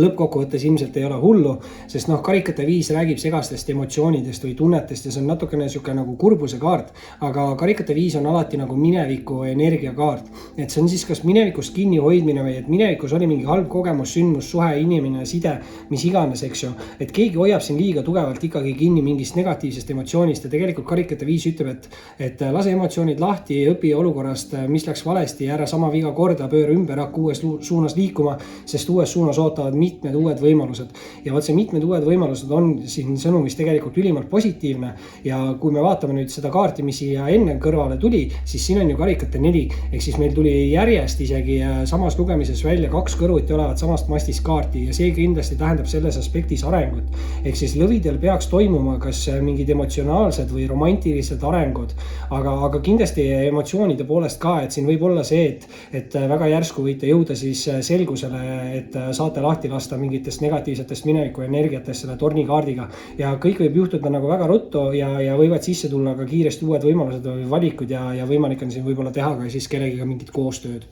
Speaker 1: lõppkokkuvõttes ilmselt ei ole hullu, sest karikate 5 räägib segastest emotsioonidest või tunnetest ja see on natukene siuke nagu kurbuse kaart, aga karikate 5 on alati nagu mineviku energiakaart. Et see on siis kas minevikust kinni hoidmine või et minevikus oli mingi halb kogemus, sündmus, suhe, inimene, side, mis iganes, eks ju. Et keegi hoiab siin liiga tugevalt ikkagi kinni mingist negatiivsest emotsioonist ja tegelikult karikate 5 ütleb, et lase emotsioonid lahti, õpi olukorrast, mis läks valesti, ära sama viga korda, pööra ümber, hakka uues suunas liikuma, sest uues suunas ootavad mitmed uued võimalused. Ja see mitmed uued võimalused on siin sõnumis tegelikult ülimalt positiivne. Ja kui me vaatame nüüd seda kaarti, mis siia enne kõrvale tuli, siis siin on ju karikate 4. Ehk siis meil tuli järjest isegi samas lugemises välja 2 kõrvuti olevat samast mastist kaarti ja see kindlasti tähendab selles aspektis arengut. Ehk siis lõvidel peaks toimuma kas mingid emotsionaalsed või romantilised arengud, aga kindlasti emotsioonide poolest ka, et siin võib olla see, et väga järsku võite jõuda siis selgusele, et saate lahti lasta mingitest negatiivsetest mineviku energiatest selle tornikaardiga ja kõik võib juhtuda nagu väga ruttu ja võivad sisse tulla ka kiiresti uued võimalused või valikud ja võimalik on siin võib-olla teha ka siis kellegiga mingit koostööd.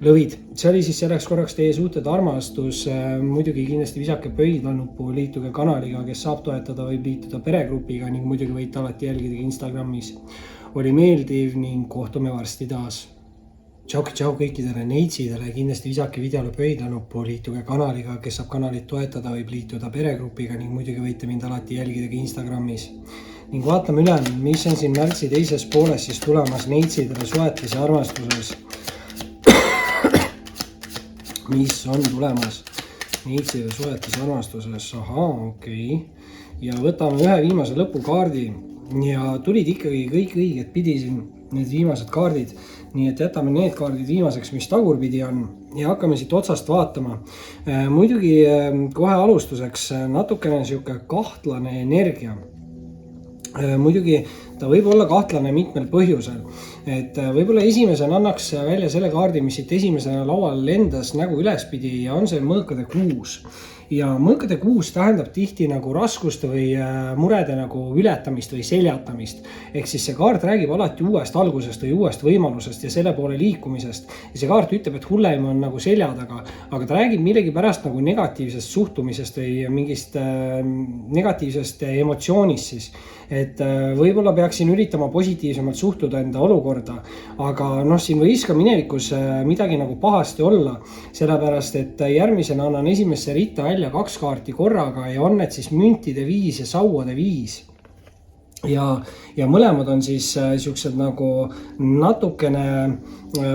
Speaker 1: Lõvid, see oli siis selleks korraks teie suhted armastus, muidugi kindlasti visake pöidlanuppu, liituge kanaliga, kes saab toetada, võib liituda peregrupiga ning muidugi võite alati jälgida Instagramis. Oli meeldiv ning kohtume varsti taas. Tšau kõikidele neitsidele, kindlasti visake videole pöidlanuppu, liituge kanaliga, kes saab kanalit toetada, võib liituda peregrupiga ning muidugi võite mind alati jälgida ka Instagramis. Ning vaatame üle, mis on siin märtsi teises pooles siis tulemas neitsidele suhetes ja armastuses. Mis on tulemas neitsidele suhetes ja armastuses? Ahaa, okei. Ja võtame ühe viimase lõpukaardi ja tulid ikkagi kõik õiget pidi siin need viimased kaardid. Nii et jätame need kaardid viimaseks, mis tagurpidi on ja hakkame siit otsast vaatama. Muidugi kohe alustuseks natukene siuke kahtlane energia. Muidugi ta võib olla kahtlane mitmel põhjusel, et võib-olla esimesena annaks välja selle kaardi, mis siit esimesena laual lendas nägu ülespidi ja on see mõõkade 6. Ja mõõkade 6 tähendab tihti nagu raskuste või murede nagu ületamist või seljatamist. Ehk siis see kaart räägib alati uuest algusest või uuest võimalusest ja selle poole liikumisest. Ja see kaart ütleb, et hullem on nagu selja taga, aga ta räägib millegi pärast nagu negatiivsest suhtumisest või mingist negatiivsest emotsioonist siis. et võib-olla peaksin üritama positiivsemalt suhtuda enda olukorda, aga noh, siin võis ka minevikus midagi nagu pahasti olla, sellepärast et järgmisena annan esimesse ritta välja 2 kaarti korraga ja on need siis müntide 5 ja sauade 5. Ja mõlemad on siis siuksed nagu natukene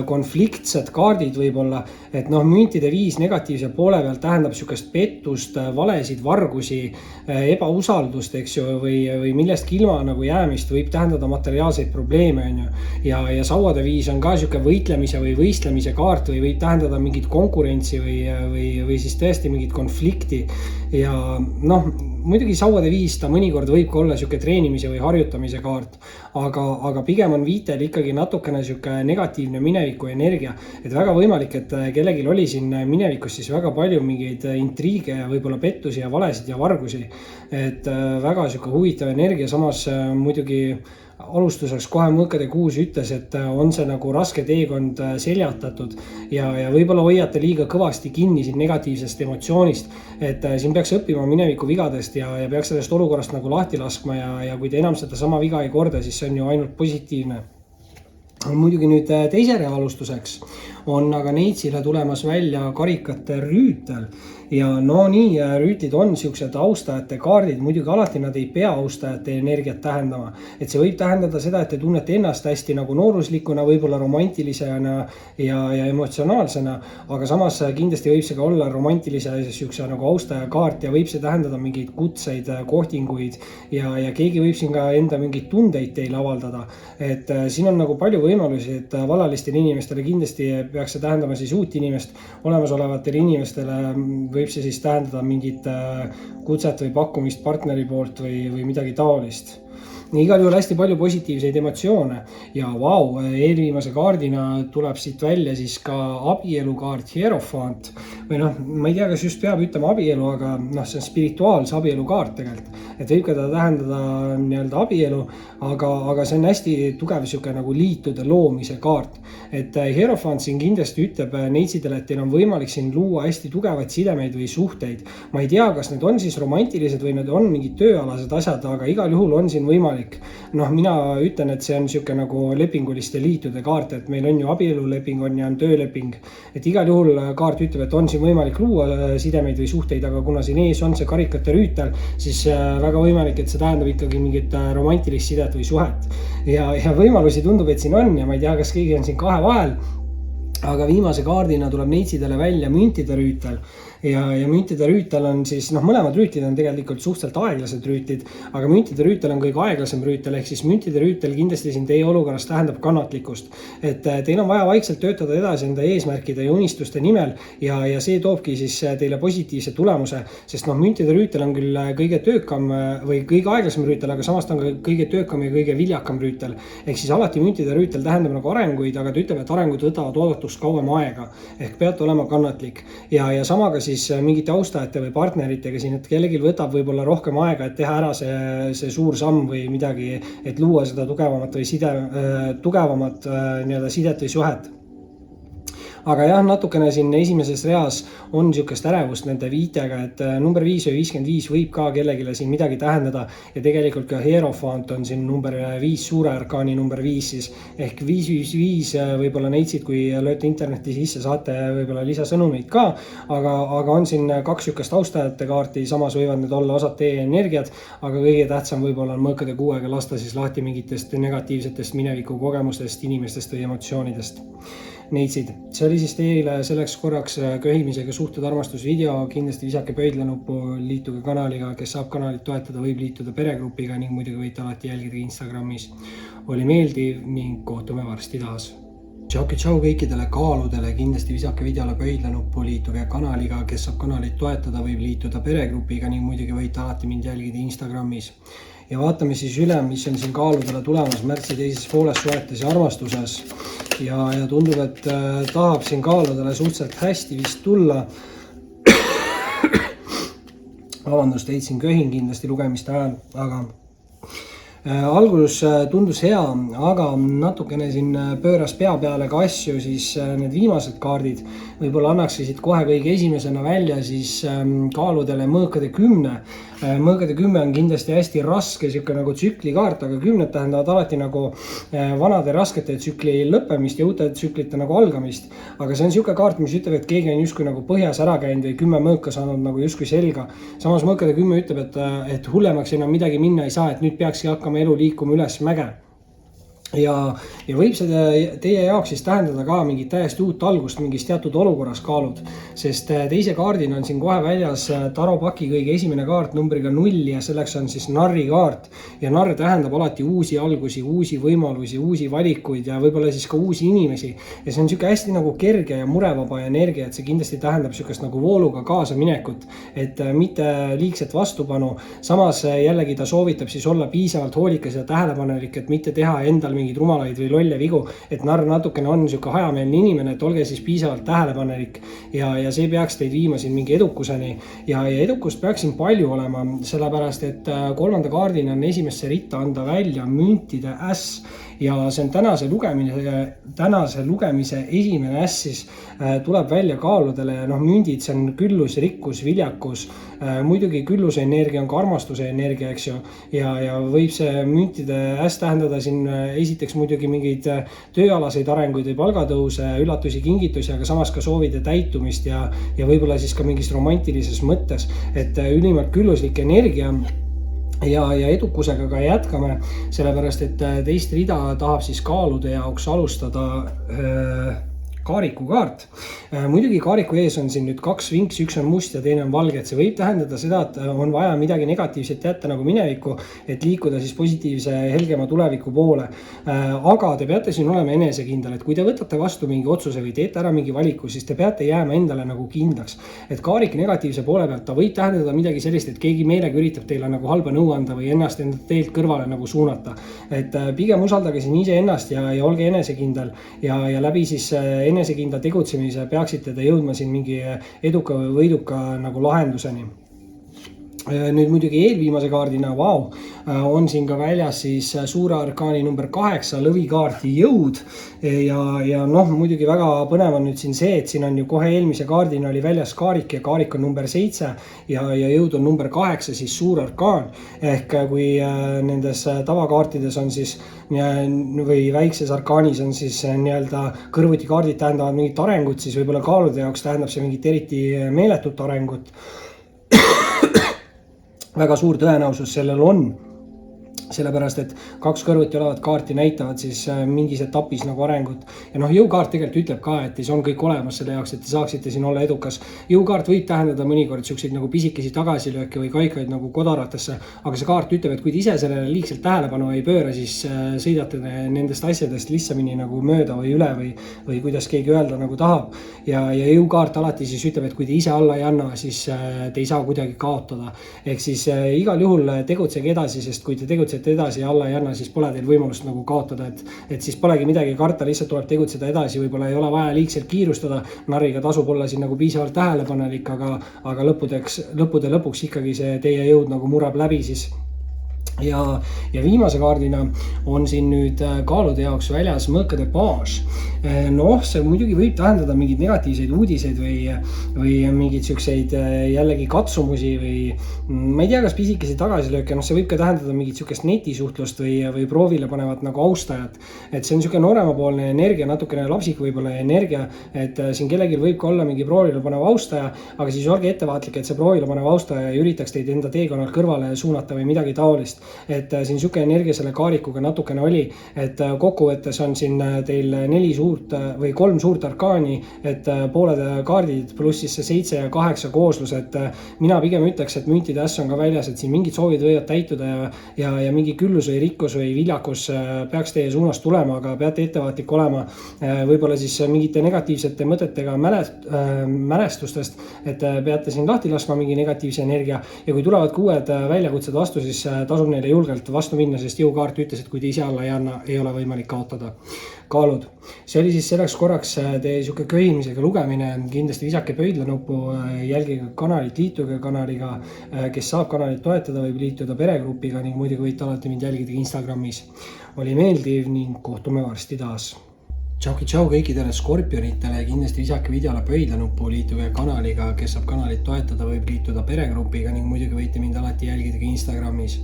Speaker 1: konfliktsed kaardid võib-olla, et noh, müntide 5 negatiivse poole pealt tähendab siukest pettust, valesid, vargusi, ebausaldust, eks ju, või millestki ilma nagu jäämist, võib tähendada materiaalseid probleeme, on ju. Ja sauade 5 on ka siuke võitlemise või võistlemise kaart või võib tähendada mingit konkurentsi või siis tõesti mingit konflikti. Ja noh, muidugi sauade 5 ta mõnikord võib ka olla siuke treenimise või harjutamise kaart, aga pigem on viitel ikkagi natukene siuke negatiivne mineviku energia, et väga võimalik, et kellelgi oli siin minevikus siis väga palju mingeid intriige ja võib-olla pettusi ja valesid ja vargusi, et väga siuke huvitav energia, samas muidugi alustuseks kohe Mõõkade 6 ütles, et on see nagu raske teekond seljatatud ja võib-olla hoiate liiga kõvasti kinni siin negatiivsest emotsioonist, et siin peaks õppima mineviku vigadest ja peaks sellest olukorrast nagu lahti laskma ja kui te enam seda sama viga ei korda, siis see on ju ainult positiivne. Muidugi nüüd teise rea alustuseks on aga Neitsile tulemas välja karikate rüütel ja no nii, rüütlid on siuksed austajate kaardid, muidugi alati nad ei pea austajate energiat tähendama, et see võib tähendada seda, et te tunnete ennast hästi nagu nooruslikuna, võib-olla romantilisena ja emotsionaalsena, aga samas kindlasti võib see ka olla romantilise siukse nagu austaja kaart ja võib see tähendada mingeid kutseid, kohtinguid ja keegi võib siin ka enda mingeid tundeid teile avaldada, et siin on nagu palju võimalusi, et valalistel inimestele kindlasti peaks see tähendama siis uut inimest, olemasolevatele inimestele võib see siis tähendada mingit kutset või pakkumist partneri poolt või midagi taolist. Igal juhul hästi palju positiivseid emotsioone ja vau, eelviimase kaardina tuleb siit välja siis ka abielukaart Hierophant või noh, ma ei tea, kas just peab ütlema abielu, aga noh, see on spirituaalse abielu kaart tegelikult, et võib ka ta tähendada nii-öelda abielu, aga see on hästi tugev siuke nagu liitude loomise kaart, et Hierophant siin kindlasti ütleb neitsidele, et teil on võimalik siin luua hästi tugevaid sidemeid või suhteid. Ma ei tea, kas need on siis romantilised või need on mingid tööalased asjad, aga igal juhul on siin võimalik. Noh, mina ütlen, et see on siuke nagu lepinguliste liitude kaart, et meil on ju abieluleping on ja on tööleping, et igal juhul kaart ütleb, et on siin võimalik luua sidemeid või suhteid, aga kuna siin ees on see karikate rüütel, siis väga võimalik, et see tähendab ikkagi mingit romantilist sidet või suhet ja võimalusi tundub, et siin on ja ma ei tea, kas keegi on siin kahe vahel, aga viimase kaardina tuleb neitsidele välja müntide rüütel ja müntide rüütel on siis, noh, mõlemad rüütlid on tegelikult suhteliselt aeglased rüütlid, aga müntide rüütel on kõige aeglasem rüütel, ehk siis müntide rüütel kindlasti siin teie olukorras tähendab kannatlikkust, et teil on vaja vaikselt töötada edasi enda eesmärkide ja unistuste nimel ja see toobki siis teile positiivse tulemuse, sest noh, müntide rüütel on küll kõige töökam või kõige aeglasem rüütel, aga samas ta on ka kõige töökam ja kõige viljakam rüütel, ehk siis alati müntide rüütel tähendab nagu arenguid, aga ta ütleb, et arengud võtavad oodatust kauem aega, ehk peate olema kannatlik ja samaga siis mingite austajate või partneritega siin, et kellelgi võtab võib-olla rohkem aega, et teha ära see suur samm või midagi, et luua seda tugevamat või tugevamat nii-öelda sidet või suhet. Aga jah, natukene siin esimeses reas on niisugust ärevust nende viitega, et number 5 või 55 võib ka kellegile siin midagi tähendada ja tegelikult ka Hierophant on siin number 5, suure arkaani number 5 siis, ehk 555 võib-olla neitsid, kui lööte interneti sisse, saate võib-olla lisasõnumeid ka, aga on siin 2 niisugust austajate kaarti, samas võivad need olla osad teie energiat, aga kõige tähtsam võib-olla on Mõõkade 6-ga lasta siis lahti mingitest negatiivsetest mineviku kogemustest, inimestest või emotsioonidest. Neitsid, see oli siis teile selleks korraks köhimisega suhted armastusvideo, kindlasti visake pöidlanuppu, liituge kanaliga, kes saab kanalit toetada, võib liituda peregrupiga ning muidugi võite alati jälgida Instagramis. Oli meeldiv ning kohtume varsti taas. Tšau kõikidele kaaludele, kindlasti visake videole pöidlanuppu, liituge kanaliga, kes saab kanalit toetada, võib liituda peregrupiga ning muidugi võite alati mind jälgida Instagramis. Ja vaatame siis üle, mis on siin kaaludele tulemas märtsi teises pooles suhetes ja armastuses. Ja tundub, et tahab siin kaaludele suhteliselt hästi vist tulla. Vabandust, heitsin köhin kindlasti lugemiste ajal, aga algus tundus hea, aga natukene siin pööras pea peale ka asju, siis need viimased kaardid võib-olla annaksid kohe kõige esimesena välja siis kaaludele Mõõkade 10, mõõgade 10 on kindlasti hästi raske sihuke nagu tsüklikaart, aga 10 tähendavad alati nagu vanade raskete tsükli lõppemist ja uute tsüklite nagu algamist. aga see on sihuke kaart, mis ütleb, et keegi on justkui nagu põhjas ära käinud või 10 mõõka saanud nagu justkui selga. samas mõõkade 10 ütleb, et hullemaks enam midagi minna ei saa, et nüüd peakski hakkama elu liikuma üles mäge. ja võib see teie jaoks siis tähendada ka mingit täiesti uut algust mingis teatud olukorras kaalud, sest teise kaardina on siin kohe väljas taropaki kõige esimene kaart numbriga 0 ja selleks on siis narri kaart. ja narr tähendab alati uusi algusi, uusi võimalusi, uusi valikuid ja võib-olla siis ka uusi inimesi. ja see on sihuke hästi nagu kerge ja murevaba energia, et see kindlasti tähendab sihukest nagu vooluga kaasaminekut, et mitte liigset vastupanu. samas jällegi ta soovitab siis olla piisavalt hoolikas ja tähelepanelik, et mitte teha endal mingeid rumalaid või lolle vigu, et narr natukene on sihuke hajameelne inimene, et olge siis piisavalt tähelepanelik ja see peaks teid viima siin mingi edukuseni ja edukust peaks siin palju olema, sellepärast et kolmanda kaardina on esimesse ritta anda välja müntide äss ja see on tänase lugemise esimene äss siis tuleb välja kaaludele ja mündid, see on küllus, rikkus, viljakus. Muidugi külluse energia on ka armastuse energia, eks ju, ja võib see müntide äss tähendada siin esiteks muidugi mingeid tööalaseid arenguid või palgatõuse, üllatusi, kingitusi, aga samas ka soovide täitumist ja võib-olla siis ka mingis romantilises mõttes, et ülimalt külluslik energia. ja edukusega ka jätkame, sellepärast et teist rida tahab siis kaalude jaoks alustada kaariku kaart. Muidugi kaariku ees on siin nüüd 2 vinksi, üks on must ja teine on valge, et see võib tähendada seda, et on vaja midagi negatiivset jätta nagu minevikku, et liikuda siis positiivse helgema tuleviku poole. Aga te peate siin olema enesekindel, et kui te võtate vastu mingi otsuse või teete ära mingi valiku, siis te peate jääma endale nagu kindlaks. Et kaarik negatiivse poole pealt, ta võib tähendada midagi sellist, et keegi meelega üritab teile nagu halba nõu anda või ennast enda teelt kõrvale nagu suunata. Et pigem usaldage siin ise ennast ja olge enesekindel ja läbi siis enesekindla tegutsemise peaksite te jõudma siin mingi eduka või võiduka nagu lahenduseni. Nüüd muidugi eelviimase kaardina, on siin ka väljas siis suure arkaani number 8 lõvikaarti jõud ja muidugi väga põnev on nüüd siin see, et siin on ju kohe eelmise kaardina oli väljas kaarik ja kaarik on number 7 ja jõud on number 8, siis suur arkaan. Ehk kui nendes tavakaartides on siis või väikses arkaanis on siis nii-öelda kõrvuti kaardid tähendavad mingit arengut, siis võib-olla kaalude jaoks tähendab see mingit eriti meeletut arengut. Väga suur tõenäosus sellel on, sellepärast et 2 kõrvuti olevat kaarti näitavad siis mingis etapis nagu arengut. Ja jõukaart tegelikult ütleb ka, et see on kõik olemas selle jaoks, et te saaksite siin olla edukas. Jõukaart võib tähendada mõnikord selliseid nagu pisikesi tagasilööke või kaikaid nagu kodaratesse, aga see kaart ütleb, et kui te ise sellele liigselt tähelepanu ei pööra, siis sõidate nendest asjadest lihtsamini nagu mööda või üle või kuidas keegi öelda nagu tahab. Ja jõukaart alati siis ütleb, et kui te ise alla ei anna, siis te ei saa kuidagi kaotada. Ehk siis igal juhul tegutsege edasi, sest kui te tegutsete edasi ja alla ei anna, siis pole teil võimalust nagu kaotada, et siis polegi midagi karta, lihtsalt tuleb tegutseda edasi, võib-olla ei ole vaja liigselt kiirustada, narriga tasub olla siin nagu piisavalt tähelepanelik, aga lõppude lõpuks ikkagi see teie jõud nagu murab läbi siis. Ja viimase kaardina on siin nüüd kaalude jaoks väljas mõõkade paas. See muidugi võib tähendada mingeid negatiivseid uudiseid või mingeid siukseid jällegi katsumusi või ma ei tea, kas pisikesi tagasilööke, see võib ka tähendada mingit siukest netisuhtlust või proovile panevat nagu austajat. Et see on siuke nooremapoolne energia, natukene lapsik võib-olla energia, et siin kellelgi võib ka olla mingi proovile panev austaja, aga siis olge ettevaatlik, et see proovile panev austaja ei üritaks teid enda teekonnalt kõrvale suunata või midagi taolist. Et siin siuke energia selle kaarikuga natukene oli, et kokkuvõttes on siin teil 3 suurt arkaani, et pooled kaardid pluss siis see 7 ja 8 kooslus, et mina pigem ütleks, et müntide äss on ka väljas, et siin mingid soovid võivad täituda ja mingi küllus või rikkus või viljakus peaks teie suunas tulema, aga peate ettevaatlik olema võib-olla siis mingite negatiivsete mõtetega mälestustest, et peate siin lahti laskma mingi negatiivse energia ja kui tulevad ka uued väljakutsed vastu, siis tasub neile julgelt vastu minna, sest jõukaart ütles, et kui te ise alla ei anna, ei ole võimalik kaotada. Kaalud. See oli siis selleks korraks teie siuke köhimisega lugemine. Kindlasti visake pöidlanuppu, jälgige kanalit, liituge kanaliga. Kes saab kanalit toetada, võib liituda peregrupiga ning muidugi võite alati mind jälgida Instagramis. Oli meeldiv ning kohtume varsti taas. Tšau kõikidele skorpionitele ja kindlasti visake videole pöidlanupu, liituge kanaliga, kes saab kanalit toetada, võib liituda peregrupiga ning muidugi võite mind alati jälgida ka Instagramis.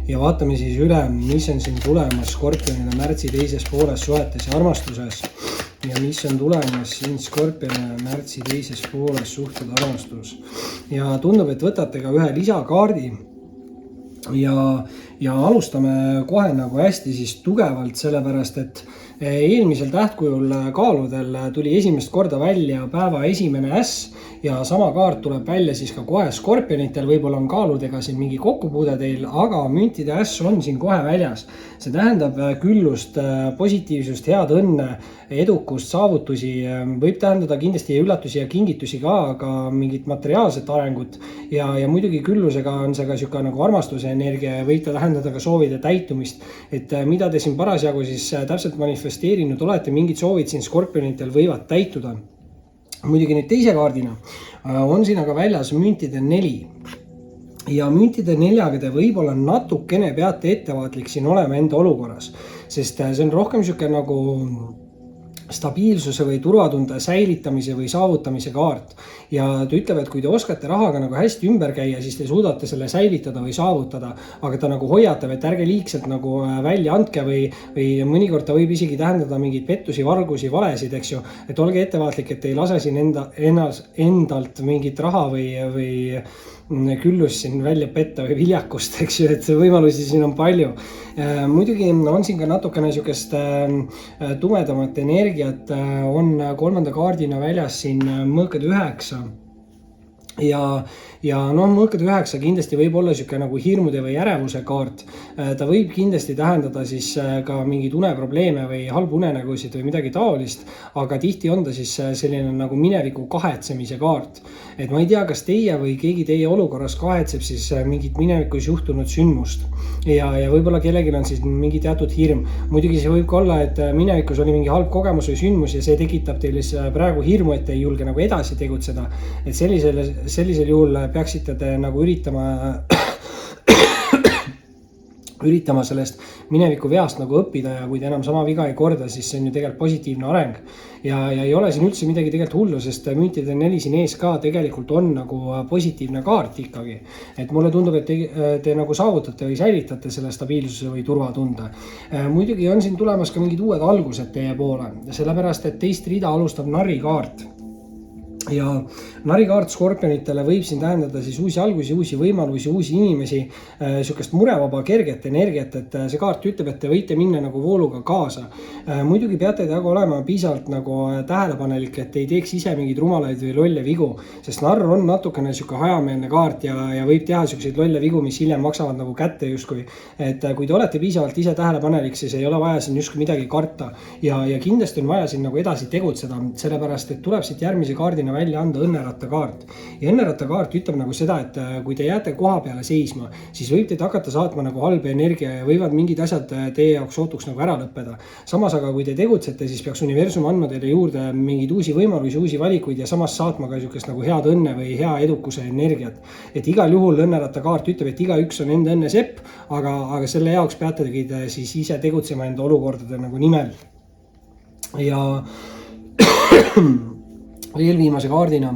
Speaker 1: Ja vaatame siis üle, mis on siin tulemas skorpionile märtsi teises pooles suhetes ja armastuses. Ja mis on tulemas siin skorpionile märtsi teises pooles suhted armastus. Ja tundub, et võtate ka ühe lisakaardi. Ja alustame kohe nagu hästi siis tugevalt, sellepärast et eelmisel tähtkujul kaaludel tuli esimest korda välja päeva esimene äss ja sama kaart tuleb välja siis ka kohe skorpionitel, võib-olla on kaaludega siin mingi kokkupuude teil, aga müntide äss on siin kohe väljas. See tähendab küllust, positiivsust, head õnne, edukust, saavutusi, võib tähendada kindlasti üllatusi ja kingitusi ka, aga mingit materiaalset arengut ja muidugi küllusega on see ka siuke nagu armastuse energia ja võib ta tähendada ka soovide täitumist, et mida te siin parasjagu siis täpselt manifesteerinud olete, mingid soovid siin skorpionitel võivad täituda. Muidugi nüüd teise kaardina on siin aga väljas müntide 4 ja müntide 4-ga te võib-olla natukene peate ettevaatlik siin olema enda olukorras, sest see on rohkem siuke nagu stabiilsuse või turvatunde säilitamise või saavutamise kaart ja ta ütleb, et kui te oskate rahaga nagu hästi ümber käia, siis te suudate selle säilitada või saavutada, aga ta nagu hoiatab, et ärge liigselt nagu välja andke või mõnikord ta võib isegi tähendada mingeid pettusi, vargusi, valesid, eks ju, et olge ettevaatlik, et ei lase siin endalt mingit raha või küllus siin välja petta või viljakust, eks ju, et võimalusi siin on palju. Muidugi on siin ka natukene siukest tumedamat energiat, on kolmanda kaardina väljas siin mõõkad 9 ja mõõkad 9 kindlasti võib olla siuke nagu hirmude või ärevuse kaart. Ta võib kindlasti tähendada siis ka mingeid uneprobleeme või halbu unenägusid või midagi taolist, aga tihti on ta siis selline nagu mineviku kahetsemise kaart. Et ma ei tea, kas teie või keegi teie olukorras kahetseb siis mingit minevikus juhtunud sündmust ja võib-olla kellelgi on siis mingi teatud hirm. Muidugi see võib ka olla, et minevikus oli mingi halb kogemus või sündmus ja see tekitab teile praegu hirmu, et ei julge nagu edasi tegutseda. Et sellisel juhul peaksite te nagu üritama sellest mineviku veast nagu õppida ja kui te enam sama viga ei korda, siis see on ju tegelikult positiivne areng. Ja ei ole siin üldse midagi tegelikult hullu, sest müntide 4 siin ees ka tegelikult on nagu positiivne kaart ikkagi. Et mulle tundub, et te nagu saavutate või säilitate selle stabiilsuse või turvatunde. Muidugi on siin tulemas ka mingid uued algused teie poole, sellepärast et teist rida alustab narikaart. Ja narikaart skorpionitele võib siin tähendada siis uusi algusi, uusi võimalusi, uusi inimesi, siukest murevaba kerget energiat, et see kaart ütleb, et te võite minna nagu vooluga kaasa. Muidugi peate te aga olema piisavalt nagu tähelepanelik, et ei teeks ise mingeid rumalaid või lolle vigu, sest narr on natukene siuke hajameelne kaart ja võib teha siukseid lolle vigu, mis hiljem maksavad nagu kätte justkui. Et kui te olete piisavalt ise tähelepanelik, siis ei ole vaja siin justkui midagi karta ja kindlasti on vaja siin nagu edasi tegutseda, sellepärast et tuleb siit järgmise kaardina välja anda õnneratta kaart. Ja õnneratta kaart ütleb nagu seda, et kui te jääte koha peale seisma, siis võib teid hakata saatma nagu halb energia ja võivad mingid asjad teie jaoks ootuks nagu ära lõppeda. Samas aga kui te tegutsete, siis peaks universum andma teile juurde mingeid uusi võimalusi, uusi valikuid ja samas saatma ka siukest nagu head õnne või hea edukuse energiat. Et igal juhul õnneratta kaart ütleb, et igaüks on enda õnne sepp, aga selle jaoks peategi siis ise tegutsema enda olukordade nagu nimel. Ja eelviimase kaardina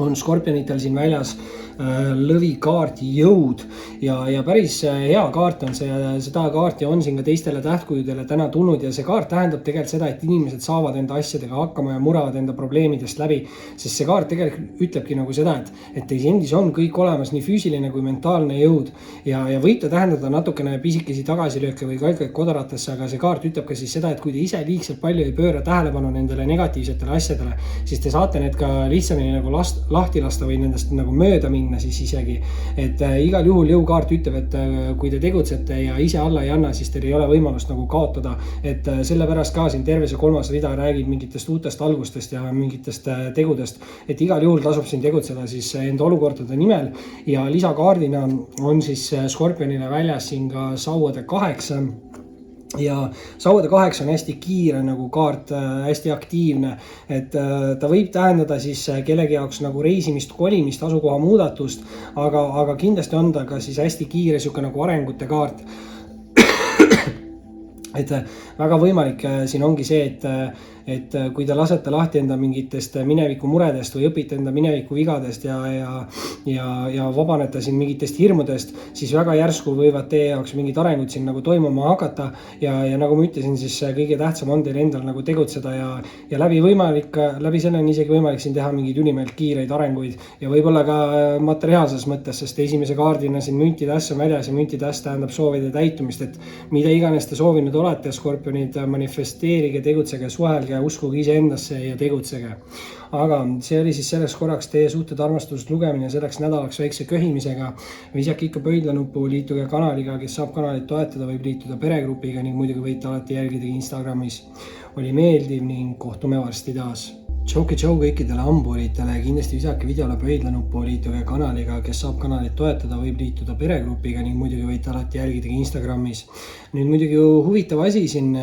Speaker 1: on skorpionitel siin väljas lõvikaart jõud ja päris hea kaart on see, seda kaarti on siin ka teistele tähtkujudele täna tulnud ja see kaart tähendab tegelikult seda, et inimesed saavad enda asjadega hakkama ja muravad enda probleemidest läbi, sest see kaart tegelikult ütlebki nagu seda, et teis endis on kõik olemas, nii füüsiline kui mentaalne jõud ja võib ta tähendada natukene pisikesi tagasilööke või kaikaid kodaratesse, aga see kaart ütleb ka siis seda, et kui te ise liigselt palju ei pööra tähelepanu nendele negatiivsetele asjadele, siis te saate need ka lihtsamini nagu lahti lasta või nendest nagu mööda minna siis isegi, et igal juhul jõukaart ütleb, et kui te tegutsete ja ise alla ei anna, siis teil ei ole võimalust nagu kaotada, et sellepärast ka siin terve see kolmas rida räägib mingitest uutest algustest ja mingitest tegudest, et igal juhul tasub siin tegutseda siis enda olukordade nimel ja lisakaardina on siis skorpionile väljas siin ka sauade 8 ja sauade 8 on hästi kiire nagu kaart, hästi aktiivne, et ta võib tähendada siis kellegi jaoks nagu reisimist, kolimist, asukoha muudatust, aga kindlasti on ta ka siis hästi kiire siuke nagu arengute kaart. et väga võimalik siin ongi see, et kui te lasete lahti enda mingitest mineviku muredest või õpite enda mineviku vigadest ja vabanete siin mingitest hirmudest, siis väga järsku võivad teie jaoks mingid arengud siin nagu toimuma hakata ja nagu ma ütlesin, siis kõige tähtsam on teil endal nagu tegutseda ja läbi selle on isegi võimalik siin teha mingeid ülimalt kiireid arenguid ja võib-olla ka materiaalses mõttes, sest esimese kaardina siin müntide äss on väljas ja müntide äss tähendab soovide täitumist, et mida iganes te soovinud olete, skorpionid, manifesteerige, tegutsege, suhelge, uskuge iseendasse ja tegutsege. Aga see oli siis selleks korraks teie suhted armastusest lugemine selleks nädalaks väikse köhimisega. Visake ikka pöidlanuppu, liituge kanaliga, kes saab kanalit toetada, võib liituda peregrupiga ning muidugi võite alati jälgida Instagramis. Oli meeldiv ning kohtume varsti taas. Tšau kõikidele hamburitele, kindlasti visake videole pöidlanuppu, liituge kanaliga, kes saab kanalit toetada, võib liituda peregrupiga ning muidugi võite alati jälgida Instagramis. Nüüd muidugi huvitav asi siin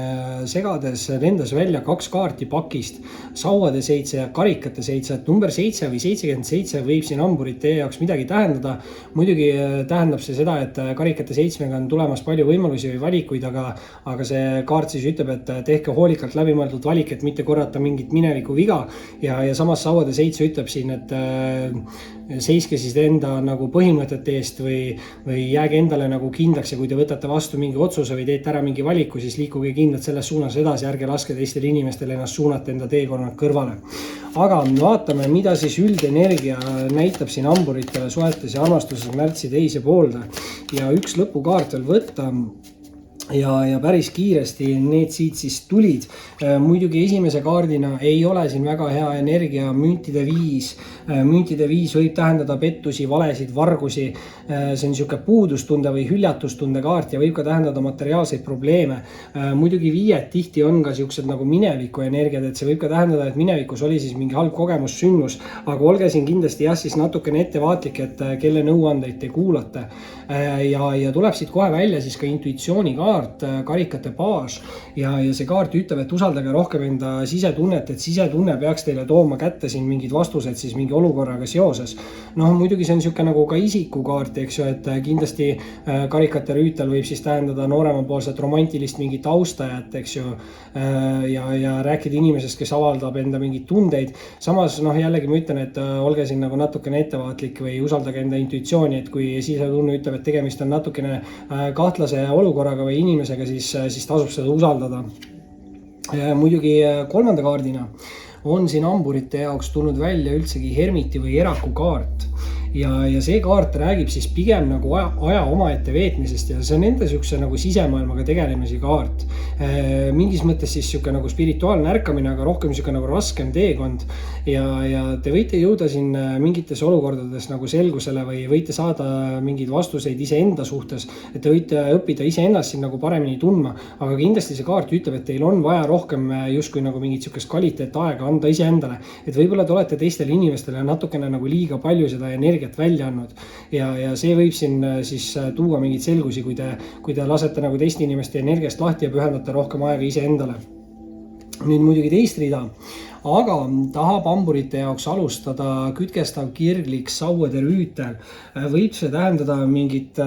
Speaker 1: segades lendas välja 2 kaarti pakist, sauade 7 ja karikate 7, et number 7 või 77 võib siin hamburit teie jaoks midagi tähendada. Muidugi tähendab see seda, et karikate 7-ga on tulemas palju võimalusi või valikuid, aga see kaart siis ütleb, et tehke hoolikalt läbimõeldud valik, et mitte korrata mingit mineviku viga ja samas sauade 7 ütleb siin, et seiske siis enda nagu põhimõtete eest või jääge endale nagu kindlaks ja kui te võtate vastu mingi otsuse või teete ära mingi valiku, siis liikuge kindlalt selles suunas edasi, ärge laske teistel inimestel ennast suunata enda teekonnalt kõrvale. Aga vaatame, mida siis üldenergia näitab siin hamburitele suhetes ja armastuses märtsi teise poolde ja üks lõpukaart veel võtta. Ja päris kiiresti need siit siis tulid. Muidugi esimese kaardina ei ole siin väga hea energia, müntide 5. Müntide 5 võib tähendada pettusi, valesid, vargusi. See on niisugune puudustunde või hüljatustunde kaart ja võib ka tähendada materiaalseid probleeme. Muidugi 5 tihti on ka niisugused nagu mineviku energiad, et see võib ka tähendada, et minevikus oli siis mingi halb kogemus, sündmus, aga olge siin kindlasti jah siis natukene ettevaatlik, et kelle nõuandeid te kuulate. Ja tuleb siit kohe välja siis ka intuitsiooni kaart, karikate baas ja see kaart ütleb, et usaldage rohkem enda sisetunnet, et sisetunne peaks teile tooma kätte siin mingid vastused siis mingi olukorraga seoses. Muidugi see on niisugune nagu ka isikukaart, eks ju, et kindlasti karikate rüütel võib siis tähendada nooremapoolset romantilist mingit austajat, eks ju, ja rääkida inimesest, kes avaldab enda mingeid tundeid. Samas jällegi ma ütlen, et olge siin nagu natukene ettevaatlik või usaldage enda intuitsiooni, et kui sisetunne ütleb, et tegemist on natukene kahtlase olukorraga või inimesega, siis tasub seda usaldada. Muidugi 3. kaardina on siin hamburite jaoks tulnud välja üldsegi hermiti või eraku kaart. Ja see kaart räägib siis pigem nagu aja omaette veetmisest ja see on enda niisuguse nagu sisemaailmaga tegelemise kaart. Mingis mõttes siis niisugune nagu spirituaalne ärkamine, aga rohkem niisugune nagu raskem teekond ja te võite jõuda siin mingites olukordades nagu selgusele või võite saada mingeid vastuseid iseenda suhtes, et te võite õppida iseennast siin nagu paremini tundma, aga kindlasti see kaart ütleb, et teil on vaja rohkem justkui nagu mingit niisugust kvaliteetaega anda iseendale, et võib-olla te olete teistele inimestele natukene nagu liiga palju seda energiat välja andnud ja see võib siin siis tuua mingeid selgusi, kui te lasete nagu teiste inimeste energiast lahti ja pühendate rohkem aega iseendale. Nüüd muidugi teist rida, aga tahab hamburite jaoks alustada kütkestav kirglik sauade rüütel. Võib see tähendada mingit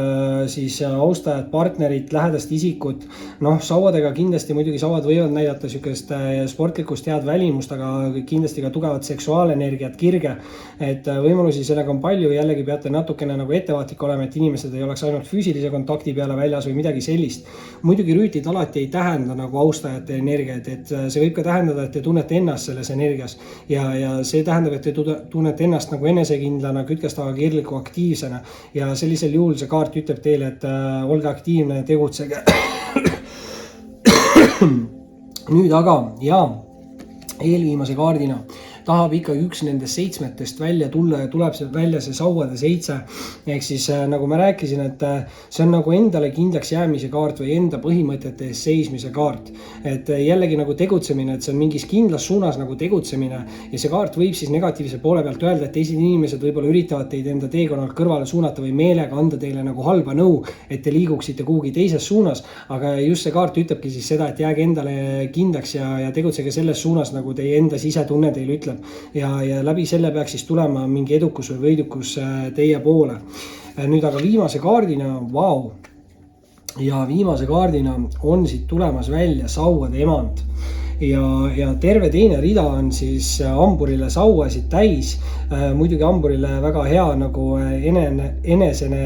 Speaker 1: siis austajat, partnerit, lähedast isikut. Sauadega kindlasti muidugi sauad võivad näidata niisugust sportlikust head välimust, aga kindlasti ka tugevat seksuaalenergiat, kirge. Et võimalusi sellega on palju, jällegi peate natukene nagu ettevaatlik olema, et inimesed ei oleks ainult füüsilise kontakti peale väljas või midagi sellist. Muidugi rüütid alati ei tähenda nagu austajate energiat, et see võib ka tähendada, et te tunnete ennast selles energias ja see tähendab, et te tunnete ennast nagu enesekindlana, kütkestava, kirgliku, aktiivsena ja sellisel juhul see kaart ütleb teile, et olge aktiivne, tegutsege. Nüüd aga eelviimase kaardina tahab ikkagi üks nendest 7 välja tulla ja tuleb välja see sauade 7. Ehk siis nagu ma rääkisin, et see on nagu endale kindlaks jäämise kaart või enda põhimõtete eest seismise kaart. Et jällegi nagu tegutsemine, et see on mingis kindlas suunas nagu tegutsemine ja see kaart võib siis negatiivse poole pealt öelda, et teised inimesed võib-olla üritavad teid enda teekonnalt kõrvale suunata või meelega anda teile nagu halba nõu, et te liiguksite kuhugi teises suunas, aga just see kaart ütlebki siis seda, et jääge endale kindlaks ja tegutsege selles suunas, nagu teie enda sisetunne teile ütleb. Ja läbi selle peaks siis tulema mingi edukus või võidukus teie poole. Nüüd aga viimase kaardina, ja viimase kaardina on siit tulemas välja sauade emand. Ja terve teine rida on siis hamburile sauasid täis. Muidugi hamburile väga hea nagu enesene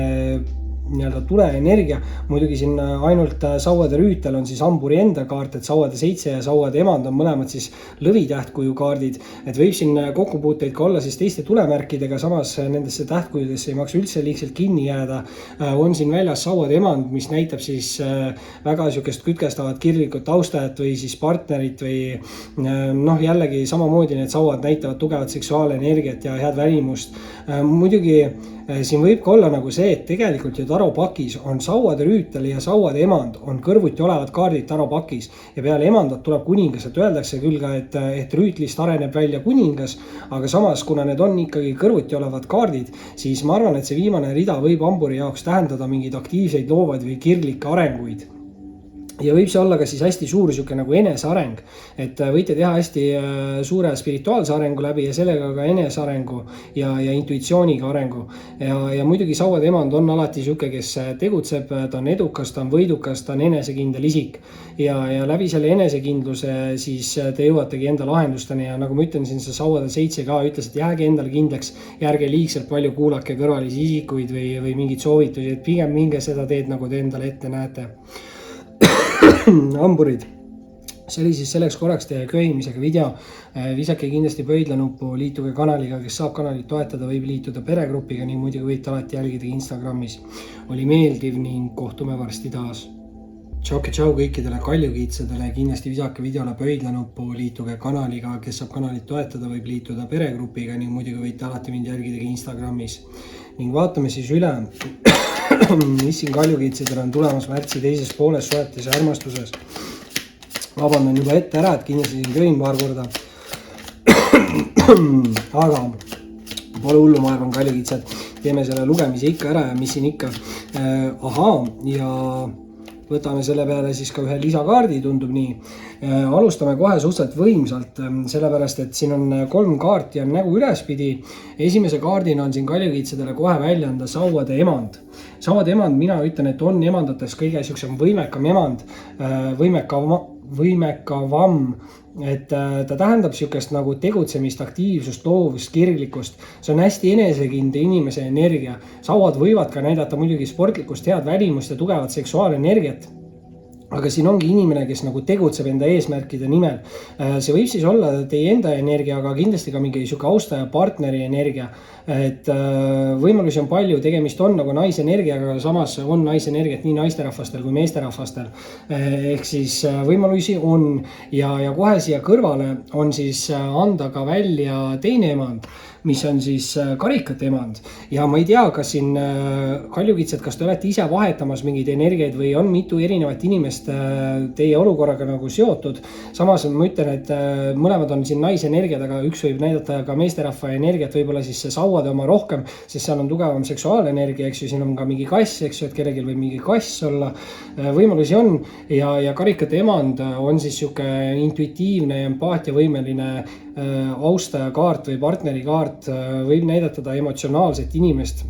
Speaker 1: nii-öelda tuleenergia. Muidugi siin ainult sauade rüütel on siis hamburi enda kaart, et sauade 7 ja sauade emand on mõlemad siis lõvitähtkuju kaardid. Et võib siin kokkupuuteid ka olla siis teiste tulemärkidega, samas nendesse tähtkujudesse ei maksa üldse liigselt kinni jääda. On siin väljas sauade emand, mis näitab siis väga sihukest kütkestavat kirglikut taustajat või siis partnerit või jällegi samamoodi need sauad näitavad tugevat seksuaalenergiat ja head välimust. Muidugi siin võib ka olla nagu see, et tegelikult ju taropakis on sauade rüütel ja sauade emand on kõrvuti olevad kaardid taropakis ja peale emandat tuleb kuningas, et öeldakse küll ka, et rüütlist areneb välja kuningas, aga samas, kuna need on ikkagi kõrvuti olevad kaardid, siis ma arvan, et see viimane rida võib hamburi jaoks tähendada mingeid aktiivseid, loovaid või kirglikke arenguid. Ja võib see olla ka siis hästi suur siuke nagu eneseareng, et võite teha hästi suure spirituaalse arengu läbi ja sellega ka enesearengu ja intuitsiooniga arengu. Ja muidugi sauade emand on alati siuke, kes tegutseb, ta on edukas, ta on võidukas, ta on enesekindel isik. Ja läbi selle enesekindluse siis te jõuategi enda lahendusteni ja nagu ma ütlen, siin see sauade 7 ka ütles, et jääge endale kindlaks, järge liigselt palju kuulake kõrvalisi isikuid või mingeid soovitusi, et pigem minge seda teed, nagu te endale ette näete. Hamburid, see oli siis selleks korraks teie köhimisega video. Visake kindlasti pöidlanuppu, liituge kanaliga, kes saab kanalit toetada, võib liituda peregrupiga ning muidugi võite alati jälgida Instagramis. Oli meeldiv ning kohtume varsti taas. Tšau kõikidele kaljukiitsedele, kindlasti visake videole pöidlanuppu, liituge kanaliga, kes saab kanalit toetada, võib liituda peregrupiga ning muidugi võite alati mind jälgida Instagramis. Ning vaatame siis üle, mis siin kaljukiitsedel on tulemas märtsi teises pooles suhetes ja armastuses. Vabandan juba ette ära, et kindlasti siin köhin paar korda. Aga pole hullu, ma arvan, kaljukiitsed. Teeme selle lugemise ikka ära ja mis siin ikka. Ja võtame selle peale siis ka ühe lisakaardi, tundub nii. Alustame kohe suhteliselt võimsalt, sellepärast, et siin on 3 kaarti ja nägu ülespidi. Esimese kaardina on siin kaljukiitsedele kohe välja anda sauade emand. Sauade emand, mina ütlen, et on emandates kõige siuksem võimekam emand, võimekavam, et ta tähendab siukest nagu tegutsemist, aktiivsust, loovust, kirglikkust. See on hästi enesekindel inimese energia. Sauad võivad ka näidata muidugi sportlikust, head välimust ja tugevat seksuaalenergiat. Aga siin ongi inimene, kes nagu tegutseb enda eesmärkide nimel. See võib siis olla teie enda energia, aga kindlasti ka mingi siuke austaja partneri energia. Et võimalusi on palju, tegemist on nagu naisenergiaga, aga samas on naisenergiat nii naisterahvastel kui meesterahvastel. Ehk siis võimalusi on ja kohe siia kõrvale on siis anda ka välja teine emand, mis on siis karikate emand. Ja ma ei tea, kas siin kaljukitsed, kas te olete ise vahetamas mingeid energiaid või on mitu erinevat inimest teie olukorraga nagu seotud. Samas ma ütlen, et mõlemad on siin naisenergiad, aga üks võib näidata ka meesterahva energiat, võib-olla siis see sauade oma rohkem, sest seal on tugevam seksuaalenergia, eks ju, siin on ka mingi kass, eks ju, et kellelgi võib mingi kass olla. Võimalusi on ja karikate emand on siis siuke intuitiivne ja empaatiavõimeline austaja kaart või partneri kaart, võib näidatada emotsionaalset inimest.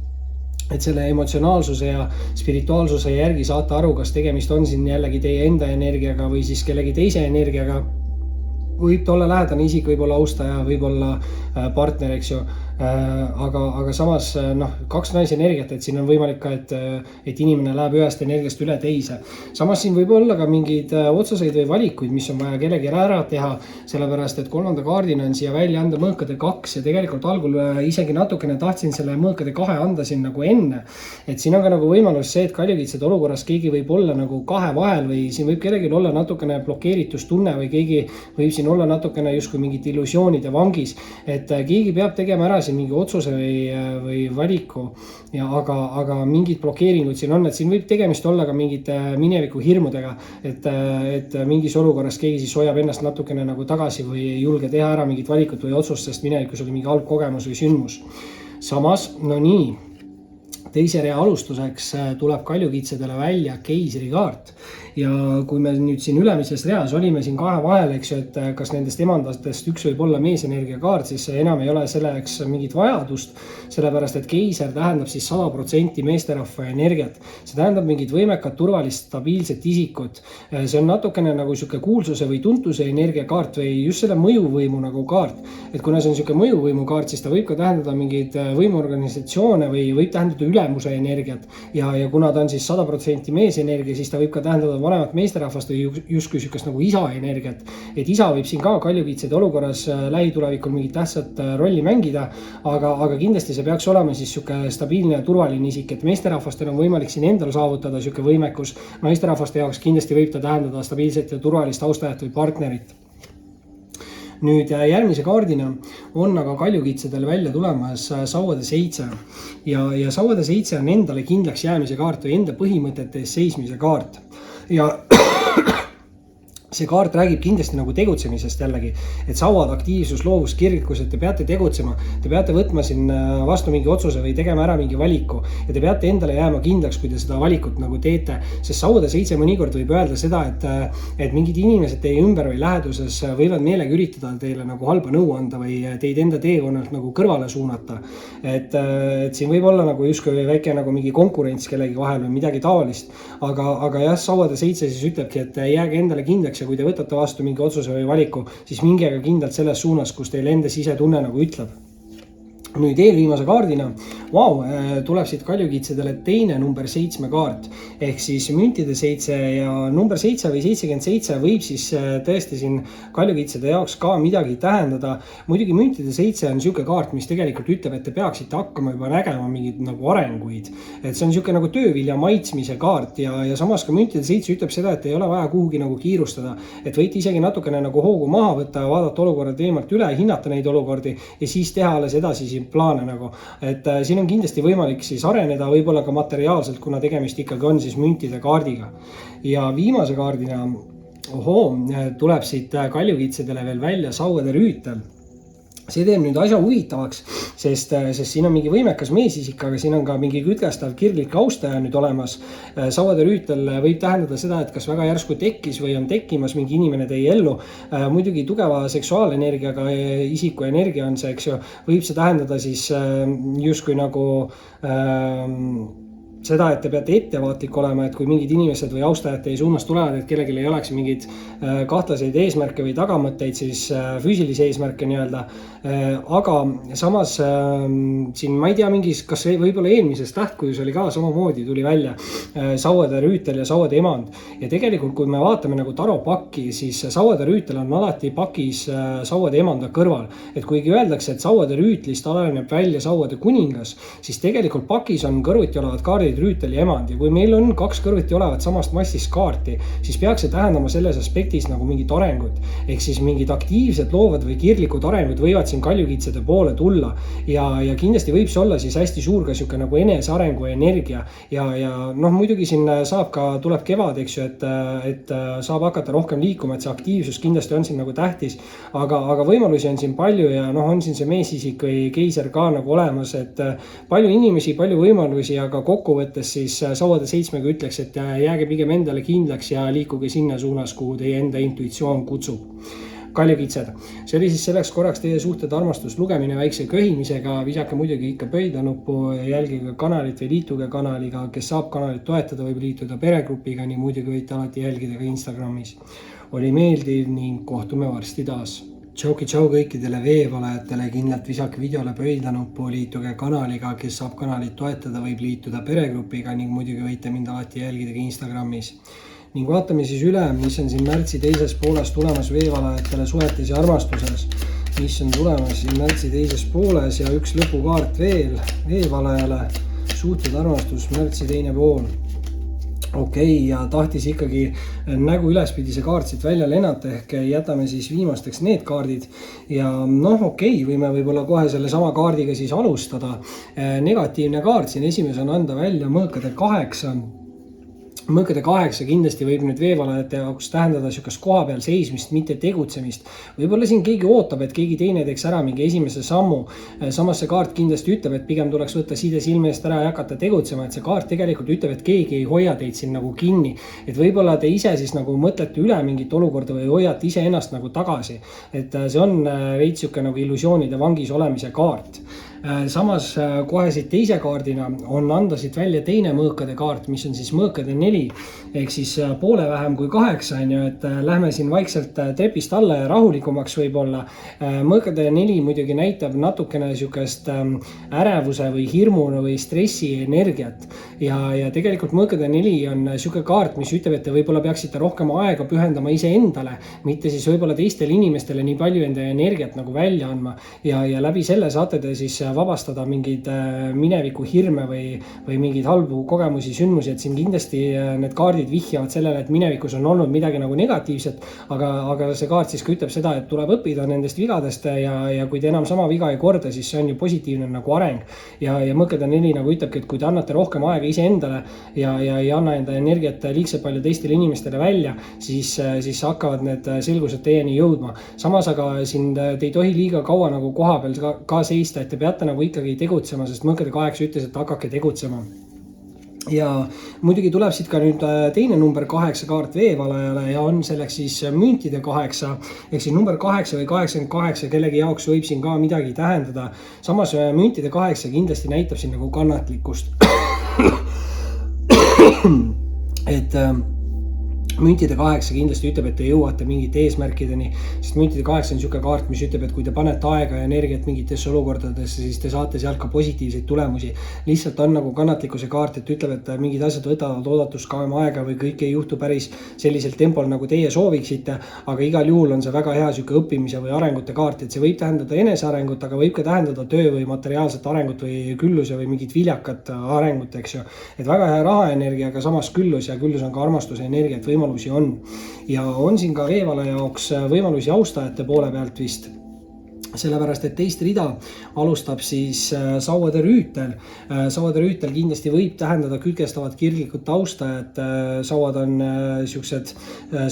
Speaker 1: Et selle emotsionaalsuse ja spirituaalsuse järgi saate aru, kas tegemist on siin jällegi teie enda energiaga või siis kellegi teise energiaga. Võib olla lähedane isik, võib olla austaja, võib olla partner, eks ju. Aga samas 2 naisenergiat, et siin on võimalik ka, et inimene läheb ühest energiast üle teise. Samas siin võib olla ka mingeid otsuseid või valikuid, mis on vaja kellegi ära teha, sellepärast, et 3. kaardina on siia välja anda mõõkade 2 ja tegelikult algul isegi natukene tahtsin selle mõõkade 2 anda siin nagu enne. Et siin on ka nagu võimalus see, et kaljukitsed olukorras keegi võib olla nagu 2 vahel või siin võib kellelgi olla natukene blokeeritustunne või keegi võib siin olla natukene justkui mingit illusioonide vangis, et keegi peab tegema ära siin mingi otsuse või valiku, aga mingid blokeeringud siin on, et siin võib tegemist olla ka mingite mineviku hirmudega, et mingis olukorras keegi siis hoiab ennast natukene nagu tagasi või ei julge teha ära mingit valikut või otsust, sest minevikus oli mingi halb kogemus või sündmus. Samas, no nii, teise rea alustuseks tuleb kaljukitsedele välja keisri kaart ja kui me nüüd siin ülemises reas olime siin kahe vahel, eks ju, et kas nendest emandatest üks võib olla meesenergia kaart, siis enam ei ole selleks mingit vajadust, sellepärast et keiser tähendab siis 100% meesterahva energiat. See tähendab mingit võimekat, turvalist, stabiilset isikut. See on natukene nagu sihuke kuulsuse või tuntuse energiakaart või just selle mõjuvõimu nagu kaart. Et kuna see on sihuke mõjuvõimu kaart, siis ta võib ka tähendada mingeid võimuorganisatsioone või võib tähendada ülemuse energiat. Ja kuna ta on siis 100% meesenergia, siis ta võib ka tähendada vanemat meesterahvast või justkui sihukest nagu isa energiat. Et isa võib siin ka kaljukitsede olukorras lähitulevikul mingit tähtsat rolli mängida, aga kindlasti see peaks olema siis sihuke stabiilne ja turvaline isik, et meesterahvastel on võimalik siin endal saavutada sihuke võimekus. Naisterahvaste jaoks kindlasti võib ta tähendada stabiilset ja turvalist austajat või partnerit. Nüüd järgmise kaardina on aga kaljukitsedele välja tulemas sauade 7 ja sauade 7 on endale kindlaks jäämise kaart või enda põhimõtete eest seismise kaart ja see kaart räägib kindlasti nagu tegutsemisest jällegi, et sauad, aktiivsus, loovus, kirglikus, et te peate tegutsema, te peate võtma siin vastu mingi otsuse või tegema ära mingi valiku ja te peate endale jääma kindlaks, kui te seda valikut nagu teete, sest sauade 7 mõnikord võib öelda seda, et mingid inimesed teie ümber või läheduses võivad meelega üritada teile nagu halba nõu anda või teid enda teekonnalt nagu kõrvale suunata. Et siin võib olla nagu justkui väike nagu mingi konkurents kellegi vahel või midagi taolist, aga jah, sauade 7 siis ütlebki, et jääge endale kindlaks ja kui te võtate vastu mingi otsuse või valiku, siis mingega kindlalt selles suunas, kus teil enda sisetunne nagu ütleb. Nüüd eelviimase kaardina, tuleb siit kaljukitsedele teine number 7 kaart, ehk siis müntide 7 ja number 7 või 77 võib siis tõesti siin kaljukitsede jaoks ka midagi tähendada. Muidugi müntide 7 on siuke kaart, mis tegelikult ütleb, et te peaksite hakkama juba nägema mingid nagu arenguid. Et see on siuke nagu töövilja maitsmise kaart ja samas ka müntide 7 ütleb seda, et ei ole vaja kuhugi nagu kiirustada, et võite isegi natukene nagu hoogu maha võtta ja vaadata olukorrad eemalt üle, hinnata neid olukordi ja siis teha alles edasi plaane nagu, et siin on kindlasti võimalik siis areneda, võib-olla ka materiaalselt, kuna tegemist ikkagi on siis müntide kaardiga. Ja viimase kaardina, tuleb siit kaljukitsedele veel välja sauade rüütel. See teeb nüüd asja huvitavaks, sest siin on mingi võimekas meesisik, aga siin on ka mingi kütkestav kirglik austaja nüüd olemas. Sauade rüütel võib tähendada seda, et kas väga järsku tekkis või on tekkimas mingi inimene teie ellu. Muidugi tugeva seksuaalenergiaga isiku energia on see, eks ju, võib see tähendada siis justkui nagu seda, et te peate ettevaatlik olema, et kui mingid inimesed või austajad teie suunas tulevad, et kellelgi ei oleks mingid kahtlaseid eesmärke või tagamõtteid, siis füüsilisi eesmärke nii-öelda. Aga samas siin ma ei tea mingis, kas võib-olla eelmises tähtkujus oli ka samamoodi, tuli välja sauade rüütel ja sauade emand. Ja tegelikult, kui me vaatame nagu taropakki, siis sauade rüütel on alati pakis sauade emanda kõrval. Et kuigi öeldakse, et sauade rüütlist aleneb välja sauade kuningas, siis tegelikult pakis on kõrvuti olevad kaardid rüütel ja emand ja kui meil on kaks kõrvuti olevat samast massist kaarti, siis peaks see tähendama selles aspektis nagu mingit arengut. Ehk siis mingid aktiivsed, loovad või kirglikud arengud võivad siin kaljukitsede poole tulla ja kindlasti võib see olla siis hästi suur ka siuke nagu enesearengu energia ja muidugi siin tuleb kevad, eks ju, et saab hakata rohkem liikuma, et see aktiivsus kindlasti on siin nagu tähtis, aga võimalusi on siin palju ja on siin see meesisik või keiser ka nagu olemas, et palju inimesi, palju võimalusi, aga kokkuvõttes siis sauade 7 ütleks, et jääge pigem endale kindlaks ja liikuge sinna suunas, kuhu teie enda intuitsioon kutsub. Kaljukitsed. See oli siis selleks korraks teie suhted armastuslugemine väikse köhimisega, visake muidugi ikka pöidlanuppu, jälgige kanalit või liituge kanaliga, kes saab kanalit toetada, võib liituda peregrupiga, nii muidugi võite alati jälgida ka Instagramis. Oli meeldiv ning kohtume varsti taas. Tšau kõikidele veevalajatele, kindlalt visake videole pöidlanuppu, liituge kanaliga, kes saab kanalit toetada, võib liituda peregrupiga ning muidugi võite mind alati jälgida ka Instagramis. Ning vaatame siis üle, mis on siin märtsi teises pooles tulemas veevalajatele suhetes ja armastuses. Mis on tulemas siin märtsi teises pooles ja üks lõpukaart veel veevalajale. Suhted armastus, märtsi teine pool. Okei, ja tahtis ikkagi nägu ülespidi see kaart siit välja lennata, ehk jätame siis viimasteks need kaardid. Ja võime võib-olla kohe selle sama kaardiga siis alustada. Negatiivne kaart siin esimese on anda välja mõõkade 8. mõõkade 8 kindlasti võib nüüd veevalajate jaoks tähendada niisugust koha peal seismist, mitte tegutsemist. Võib-olla siin keegi ootab, et keegi teine teeks ära mingi esimese sammu. Samas see kaart kindlasti ütleb, et pigem tuleks võtta side silme eest ära ja hakata tegutsema, et see kaart tegelikult ütleb, et keegi ei hoia teid siin nagu kinni. Et võib-olla te ise siis nagu mõtlete üle mingit olukorda või hoiate ise ennast nagu tagasi. Et see on veits niisugune nagu illusioonide vangis olemise kaart. Samas kohe siit teise kaardina on anda siit välja teine mõõkade kaart, mis on siis mõõkade 4 ehk siis poole vähem kui 8 on ju, et lähme siin vaikselt trepist alla ja rahulikumaks võib-olla. Mõõkade 4 muidugi näitab natukene niisugust ärevuse või hirmu või stressi energiat ja tegelikult mõõkade 4 on niisugune kaart, mis ütleb, et te võib-olla peaksite rohkem aega pühendama iseendale, mitte siis võib-olla teistele inimestele nii palju enda energiat nagu välja andma ja läbi selle saate te siis vabastada mingeid mineviku hirme või mingeid halbu kogemusi, sündmusi, et siin kindlasti need kaardid vihjavad sellele, et minevikus on olnud midagi nagu negatiivset, aga see kaart siis ka ütleb seda, et tuleb õppida nendest vigadest ja kui te enam sama viga ei korda, siis see on ju positiivne nagu areng. Ja mõõkade 4 nagu ütlebki, et kui te annate rohkem aega iseendale ja ei anna enda energiat liigselt palju teistele inimestele välja, siis hakkavad need selgused teieni jõudma. Samas aga siin te ei tohi liiga kaua nagu koha peal ka seista, et te peate nagu ikkagi tegutsema, sest mõõkade 8 ütles, et hakake tegutsema. Ja muidugi tuleb siit ka nüüd teine number 8 kaart veevalajale ja on selleks siis müntide 8 ehk siis number 8 või 88 kellegi jaoks võib siin ka midagi tähendada. Samas müntide 8 kindlasti näitab siin nagu kannatlikkust. Et müntide 8 kindlasti ütleb, et te jõuate mingite eesmärkideni, sest müntide 8 on niisugune kaart, mis ütleb, et kui te panete aega ja energiat mingitesse olukordadesse, siis te saate sealt ka positiivseid tulemusi. Lihtsalt on nagu kannatlikkuse kaart, et ütleb, et mingid asjad võtavad oodatust kauem aega või kõik ei juhtu päris sellisel tempol, nagu teie sooviksite, aga igal juhul on see väga hea niisugune õppimise või arengute kaart, et see võib tähendada enesearengut, aga võib ka tähendada töö või materiaalset arengut või külluse või mingit viljakat arengut, eks ju. Et väga hea rahaenergia, aga samas küllus ja küllus on ka armastuse energia, et võimalusi on. Ja on siin ka veevalaja jaoks võimalusi austajate poole pealt vist. Sellepärast, et teist rida alustab siis sauade rüütel. Sauade rüütel kindlasti võib tähendada külgestavat kirglikud taustajad. Sauad on niisugused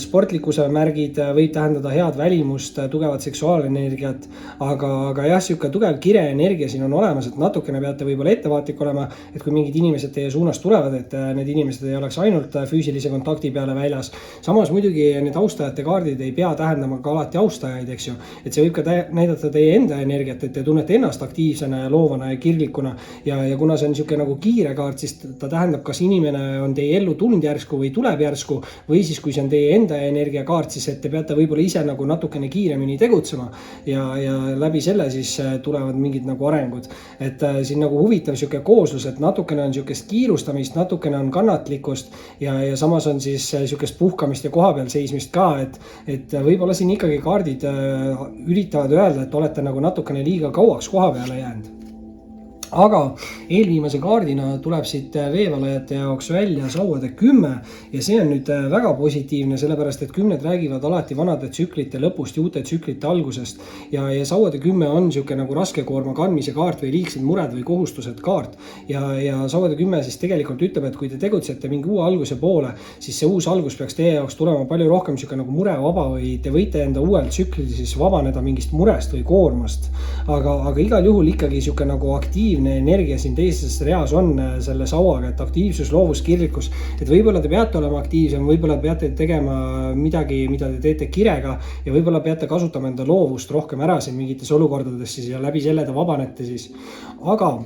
Speaker 1: sportlikkuse märgid, võib tähendada head välimust, tugevat seksuaalenergiat, aga jah, niisugune tugev kireenergia siin on olemas, et natukene peate võib-olla ettevaatlik olema, et kui mingid inimesed teie suunas tulevad, et need inimesed ei oleks ainult füüsilise kontakti peale väljas. Samas muidugi need austajate kaardid ei pea tähendama ka alati austajaid, eks ju, et see võib ka näidata teie enda energiat, et te tunnete ennast aktiivsena ja loovana ja kirglikuna ja kuna see on niisugune nagu kiire kaart, siis ta tähendab, kas inimene on teie ellu tulnud järsku või tuleb järsku või siis kui see on teie enda energiakaart, siis et te peate võib-olla ise nagu natukene kiiremini tegutsema ja läbi selle siis tulevad mingid nagu arengud. Et siin nagu huvitav niisugune kooslus, et natukene on niisugust kiirustamist, natukene on kannatlikkust ja samas on siis niisugust puhkamist ja koha peal seismist ka, et võib-olla siin ikkagi kaardid üritavad öelda, et olete nagu natukene liiga kauaks koha peale jäänud. Aga eelviimase kaardina tuleb siit veevalajate jaoks välja sauade 10 ja see on nüüd väga positiivne, sellepärast et 10 räägivad alati vanade tsüklite lõpust ja uute tsüklite algusest ja sauade 10 on niisugune nagu raske koorma kandmise kaart või liigsed mured või kohustused kaart ja sauade 10 siis tegelikult ütleb, et kui te tegutsete mingi uue alguse poole, siis see uus algus peaks teie jaoks tulema palju rohkem niisugune nagu murevaba või te võite enda uuel tsüklil siis vabaneda mingist murest või koormast, aga igal juhul ikkagi niisugune nagu aktiivne energia siin teises reas on selle sauaga, et aktiivsus, loovus, kirglikkus, et võib-olla te peate olema aktiivsem, võib-olla peate tegema midagi, mida te teete kirega ja võib-olla peate kasutama enda loovust rohkem ära siin mingites olukordades siis ja läbi selle te vabanete siis. Aga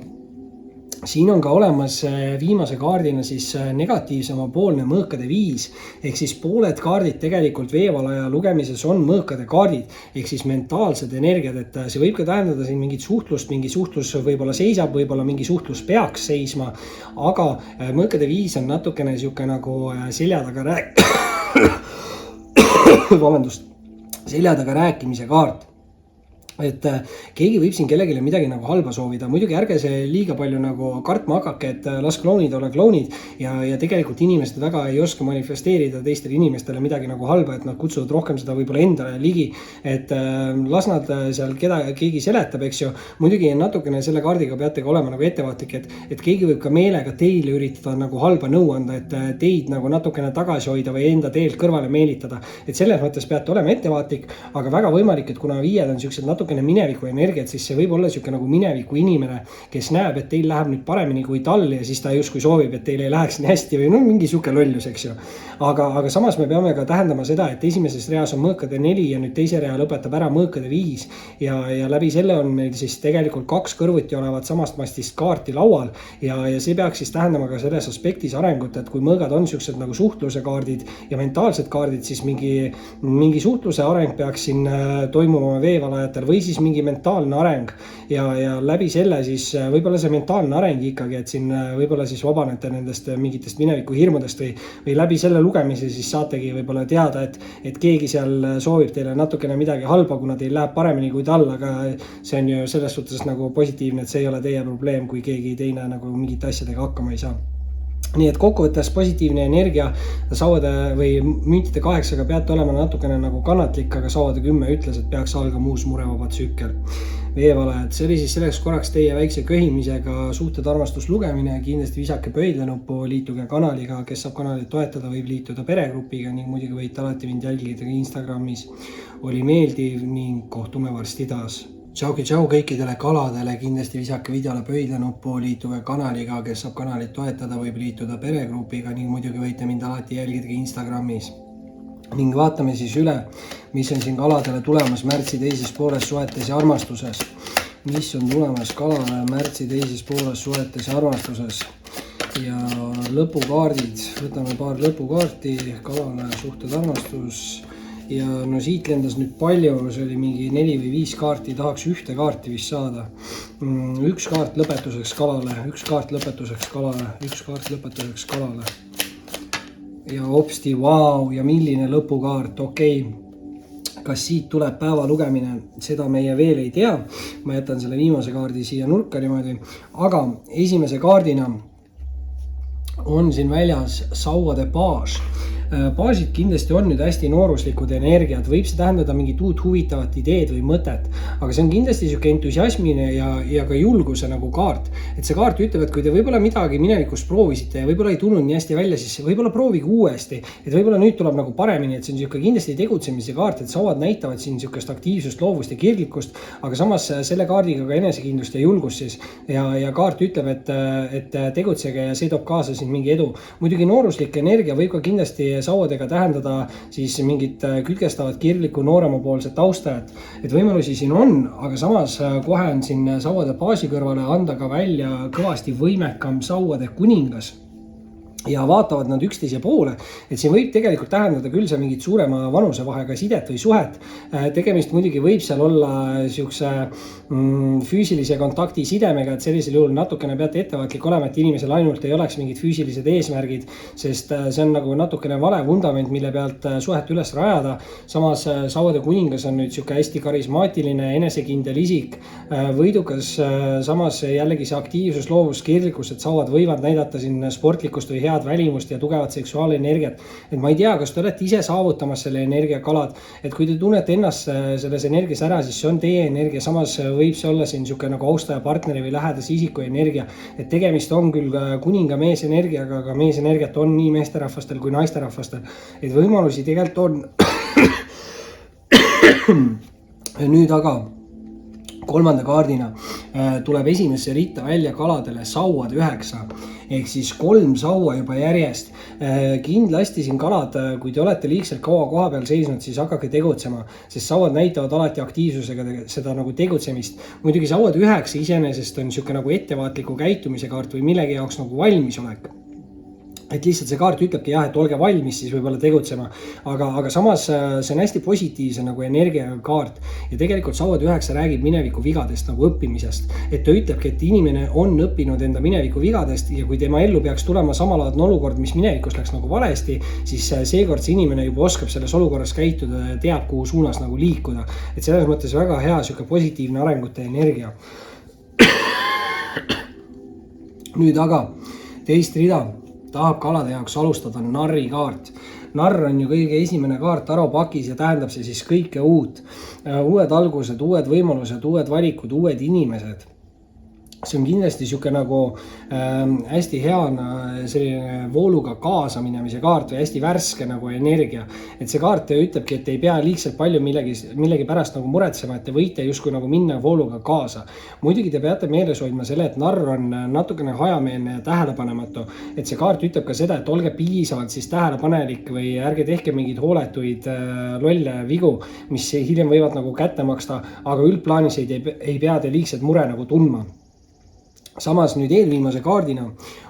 Speaker 1: siin on ka olemas viimase kaardina siis negatiivsema poolne mõõkade 5 ehk siis pooled kaardid tegelikult veevalaja lugemises on mõõkade kaardid ehk siis mentaalsed energiad, et see võib ka tähendada siin mingit suhtlust, mingi suhtlus võib-olla seisab, võib-olla mingi suhtlus peaks seisma, aga mõõkade 5 on natukene niisugune nagu selja taga vabandust, selja taga rääkimise kaart. et keegi võib siin kellelegi midagi nagu halba soovida, muidugi ärge see liiga palju nagu kartma hakake, et las klounid ole klounid ja tegelikult inimesed väga ei oska manifesteerida teistele inimestele midagi nagu halba, et nad kutsuvad rohkem seda võib-olla endale ligi, et las nad seal keegi seletab, eks ju. Muidugi natukene selle kaardiga peate ka olema nagu ettevaatlik, et keegi võib ka meelega teile üritada nagu halba nõu anda, et teid nagu natukene tagasi hoida või enda teelt kõrvale meelitada, et selles mõttes peate olema ettevaatlik, aga väga võimalik, et kuna viied on siuksed natukene mineviku energiat, siis see võib olla siuke nagu mineviku inimene, kes näeb, et teil läheb nüüd paremini kui tal ja siis ta justkui soovib, et teil ei läheks nii hästi või no mingi siuke lollus, eks ju. Aga samas me peame ka tähendama seda, et esimeses reas on mõõkade 4 ja nüüd teise rea lõpetab ära mõõkade 5 ja läbi selle on meil siis tegelikult 2 kõrvuti olevat samast mastist kaarti laual ja see peaks siis tähendama ka selles aspektis arengut, et kui mõõgad on siuksed nagu suhtluse kaardid ja mentaalsed kaardid, siis mingi suhtluse areng peaks siin toimuma veevalajatel või siis mingi mentaalne areng ja läbi selle siis võib-olla see mentaalne areng ikkagi, et siin võib-olla siis vabanete nendest mingitest mineviku hirmudest või läbi selle lugemise siis saategi võib-olla teada, et keegi seal soovib teile natukene midagi halba, kuna teil läheb paremini kui tal, aga see on ju selles suhtes nagu positiivne, et see ei ole teie probleem, kui keegi teine nagu mingite asjadega hakkama ei saa. Nii et kokkuvõttes positiivne energia sauade või müntide 8-ga peate olema natukene nagu kannatlik, aga sauade 10 ütles, et peaks algama uus murevaba tsükkel. Veevalajad, see oli siis selleks korraks teie väikse köhimisega suhted armastus lugemine, kindlasti visake pöidlanuppu, liituge kanaliga, kes saab kanalit toetada, võib liituda peregrupiga ning muidugi võite alati mind jälgida ka Instagramis. Oli meeldiv ning kohtume varsti taas. Tšau kõikidele kaladele, kindlasti visake videole pöidlanuppu, liituge kanaliga, kes saab kanalit toetada, võib liituda peregrupiga ning muidugi võite mind alati jälgida ka Instagramis. Ning vaatame siis üle, mis on siin kaladele tulemas märtsi teises pooles suhetes ja armastuses. Mis on tulemas kalale märtsi teises pooles suhetes ja armastuses. Ja lõpukaardid, võtame paar lõpukaarti, kalale suhted armastus. Ja no siit lendas nüüd palju, see oli mingi 4 või 5 kaarti, tahaks ühte kaarti vist saada. Üks kaart lõpetuseks kalale, üks kaart lõpetuseks kalale, üks kaart lõpetuseks kalale. Ja hopsti, vau, ja milline lõpukaart, okei. Kas siit tuleb päeva lugemine, seda meie veel ei tea. Ma jätan selle viimase kaardi siia nurka niimoodi, aga esimese kaardina on siin väljas sauade baas. Baasid kindlasti on nüüd hästi nooruslikud energiad, võib see tähendada mingit uut huvitavat ideed või mõtet, aga see on kindlasti siuke entusiasmine ja ka julguse nagu kaart. Et see kaart ütleb, et kui te võib-olla midagi minevikus proovisite ja võib-olla ei tulnud nii hästi välja, siis võib-olla proovige uuesti, et võib-olla nüüd tuleb nagu paremini, et see on siuke kindlasti tegutsemise kaart, et sauad näitavad siin siukest aktiivsust, loovust ja kirglikust, aga samas selle kaardiga ka enesekindlust ja julgust siis ja kaart ütleb, et tegutsege ja see toob kaasa siin mingi edu. Muidugi nooruslik energia võib ka kindlasti sauadega tähendada siis mingit külgestavat kirglikku nooremapoolset taustajat, et võimalusi siin on, aga samas kohe on siin sauade baasi kõrvale anda ka välja kõvasti võimekam sauade kuningas. Ja vaatavad nad üksteise poole, et siin võib tegelikult tähendada küll see mingit suurema vanusevahega sidet või suhet. Tegemist muidugi võib seal olla siukse füüsilise kontakti sidemega, et sellisel juhul natukene peate ettevaatlik olema, et inimesel ainult ei oleks mingid füüsilised eesmärgid, sest see on nagu natukene vale vundament, mille pealt suhet üles rajada. Samas sauade kuningas on nüüd siuke hästi karismaatiline, enesekindel isik, võidukas, samas jällegi see aktiivsus, loovus, kirglikkus, et sauad võivad näidata siin sportlikust või head välimust ja tugevat seksuaalenergiat. Et ma ei tea, kas te olete ise saavutamas selle energia kalad, et kui te tunnete ennast selles energias ära, siis see on teie energia, samas võib see olla siin siuke nagu austaja partneri või lähedase isiku energia, et tegemist on küll kuninga mees energiaga, aga mees energiat on nii meesterahvastel kui naisterahvastel, et võimalusi tegelikult on. Nüüd aga kolmanda kaardina tuleb esimesse ritta välja kaladele sauad 9, ehk siis 3 saua juba järjest. Kindlasti siin kalad, kui te olete liigselt kaua koha peal seisnud, siis hakake tegutsema, sest sauad näitavad alati aktiivsusega seda nagu tegutsemist. Muidugi sauad 9 iseenesest on siuke nagu ettevaatliku käitumise kaart või millegi jaoks nagu valmisolek. et lihtsalt see kaart ütlebki jah, et olge valmis siis võib-olla tegutsema, aga samas see on hästi positiivse nagu energiaga kaart ja tegelikult Sauad 9 räägib mineviku vigadest nagu õppimisest, et ta ütlebki, et inimene on õppinud enda mineviku vigadest ja kui tema ellu peaks tulema samalaadne olukord, mis minevikus läks nagu valesti, siis seekord see inimene juba oskab selles olukorras käituda ja teab, kuhu suunas nagu liikuda, et selles mõttes väga hea sihuke positiivne arengute energia. Nüüd aga teist rida tahab kalade jaoks alustada narri kaart. Narr on ju kõige esimene kaart taropakis ja tähendab see siis kõike uut. Uued algused, uued võimalused, uued valikud, uued inimesed. See on kindlasti sihuke nagu hästi hea selline vooluga kaasaminemise kaart või hästi värske nagu energia. Et see kaart ütlebki, et ei pea liigselt palju millegi pärast nagu muretsema, et te võite justkui nagu minna vooluga kaasa. Muidugi te peate meeles hoidma selle, et narr on natukene hajameelne ja tähelepanematu. Et see kaart ütleb ka seda, et olge piisavalt siis tähelepanelik või ärge tehke mingeid hooletuid lolle vigu, mis hiljem võivad nagu kätte maksta, aga üldplaanis ei pea te liigselt mure nagu tundma. Samas nüüd eelviimase kaardina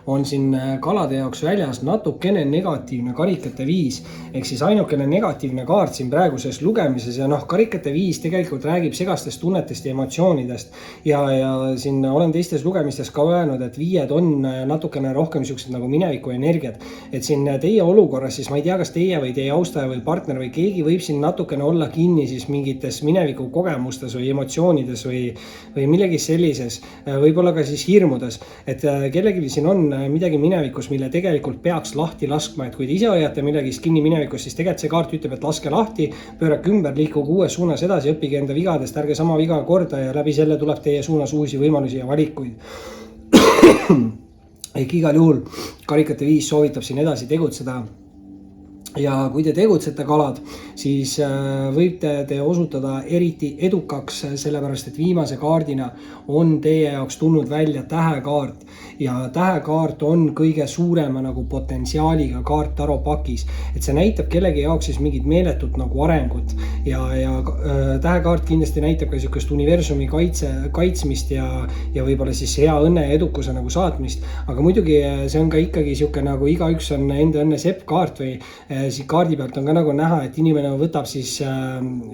Speaker 1: on siin kalade jaoks väljas natukene negatiivne karikate 5, ehk siis ainukene negatiivne kaart siin praeguses lugemises ja karikate 5 tegelikult räägib segastest tunnetest ja emotsioonidest ja siin olen teistes lugemistes ka öelnud, et 5 on natukene rohkem siuksed nagu mineviku energiat, et siin teie olukorras siis ma ei tea, kas teie või teie austaja või partner või keegi võib siin natukene olla kinni siis mingites mineviku kogemustes või emotsioonides või millegi sellises, võib-olla ka siis hirmudes, et kellelgi siin on midagi minevikus, mille tegelikult peaks lahti laskma, et kui te ise hoiate millegist kinni minevikus, siis tegelikult see kaart ütleb, et laske lahti, pöörake ümber, liikuge uues suunas edasi, õppige enda vigadest, ärge sama viga korda ja läbi selle tuleb teie suunas uusi võimalusi ja valikuid. Ehk igal juhul karikate 5 soovitab siin edasi tegutseda. Ja kui te tegutsete kalad, siis võite te osutada eriti edukaks, sellepärast et viimase kaardina on teie jaoks tulnud välja tähekaart ja tähekaart on kõige suurema nagu potentsiaaliga kaart taropakis, et see näitab kellegi jaoks siis mingit meeletut nagu arengut ja tähekaart kindlasti näitab ka niisugust universumi kaitsmist ja võib-olla siis hea õnne ja edukuse nagu saatmist, aga muidugi see on ka ikkagi niisugune nagu igaüks on enda õnne sepp kaart või siit kaardi pealt on ka nagu näha, et inimene võtab siis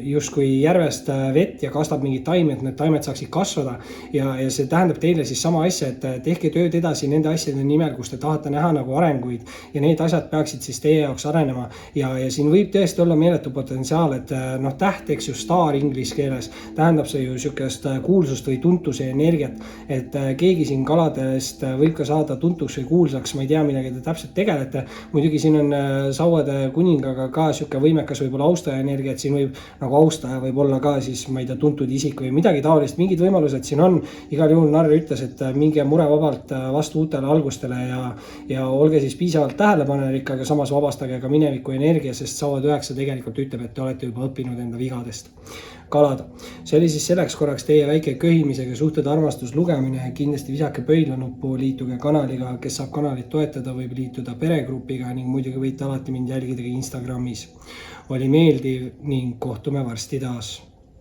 Speaker 1: justkui järvest vett ja kastab mingid taimed, need taimed saaksid kasvada ja see tähendab teile siis sama asja, et tehke tööd edasi nende asjade nimel, kus te tahate näha nagu arenguid ja need asjad peaksid siis teie jaoks arenema ja siin võib tõesti olla meeletu potentsiaal, et täht, eks ju, staar inglise keeles tähendab see ju niisugust kuulsust või tuntuse energiat, et keegi siin kaladest võib ka saada tuntuks või kuulsaks, ma ei tea, millega te täpselt tegelete, muidugi siin on sauade kuningaga ka siuke võimekas võib-olla austaja energia, et siin võib nagu austaja võib olla ka siis, ma ei tea, tuntud isik või midagi taolist, mingid võimalused siin on. Igal juhul narr ütles, et minge murevabalt vastu uutele algustele ja olge siis piisavalt tähelepanelik, aga samas vabastage ka mineviku energia, sest Sauad 9 tegelikult ütleb, et te olete juba õppinud enda vigadest. Kalad. See oli siis selleks korraks teie väike köhimisega suhted armastus lugemine, kindlasti visake pöidlanuppu, liituge kanaliga, kes saab kanalit toetada, võib liituda peregrupiga ning muidugi võite alati mind jälgida ka Instagramis. Oli meeldiv ning kohtume varsti taas.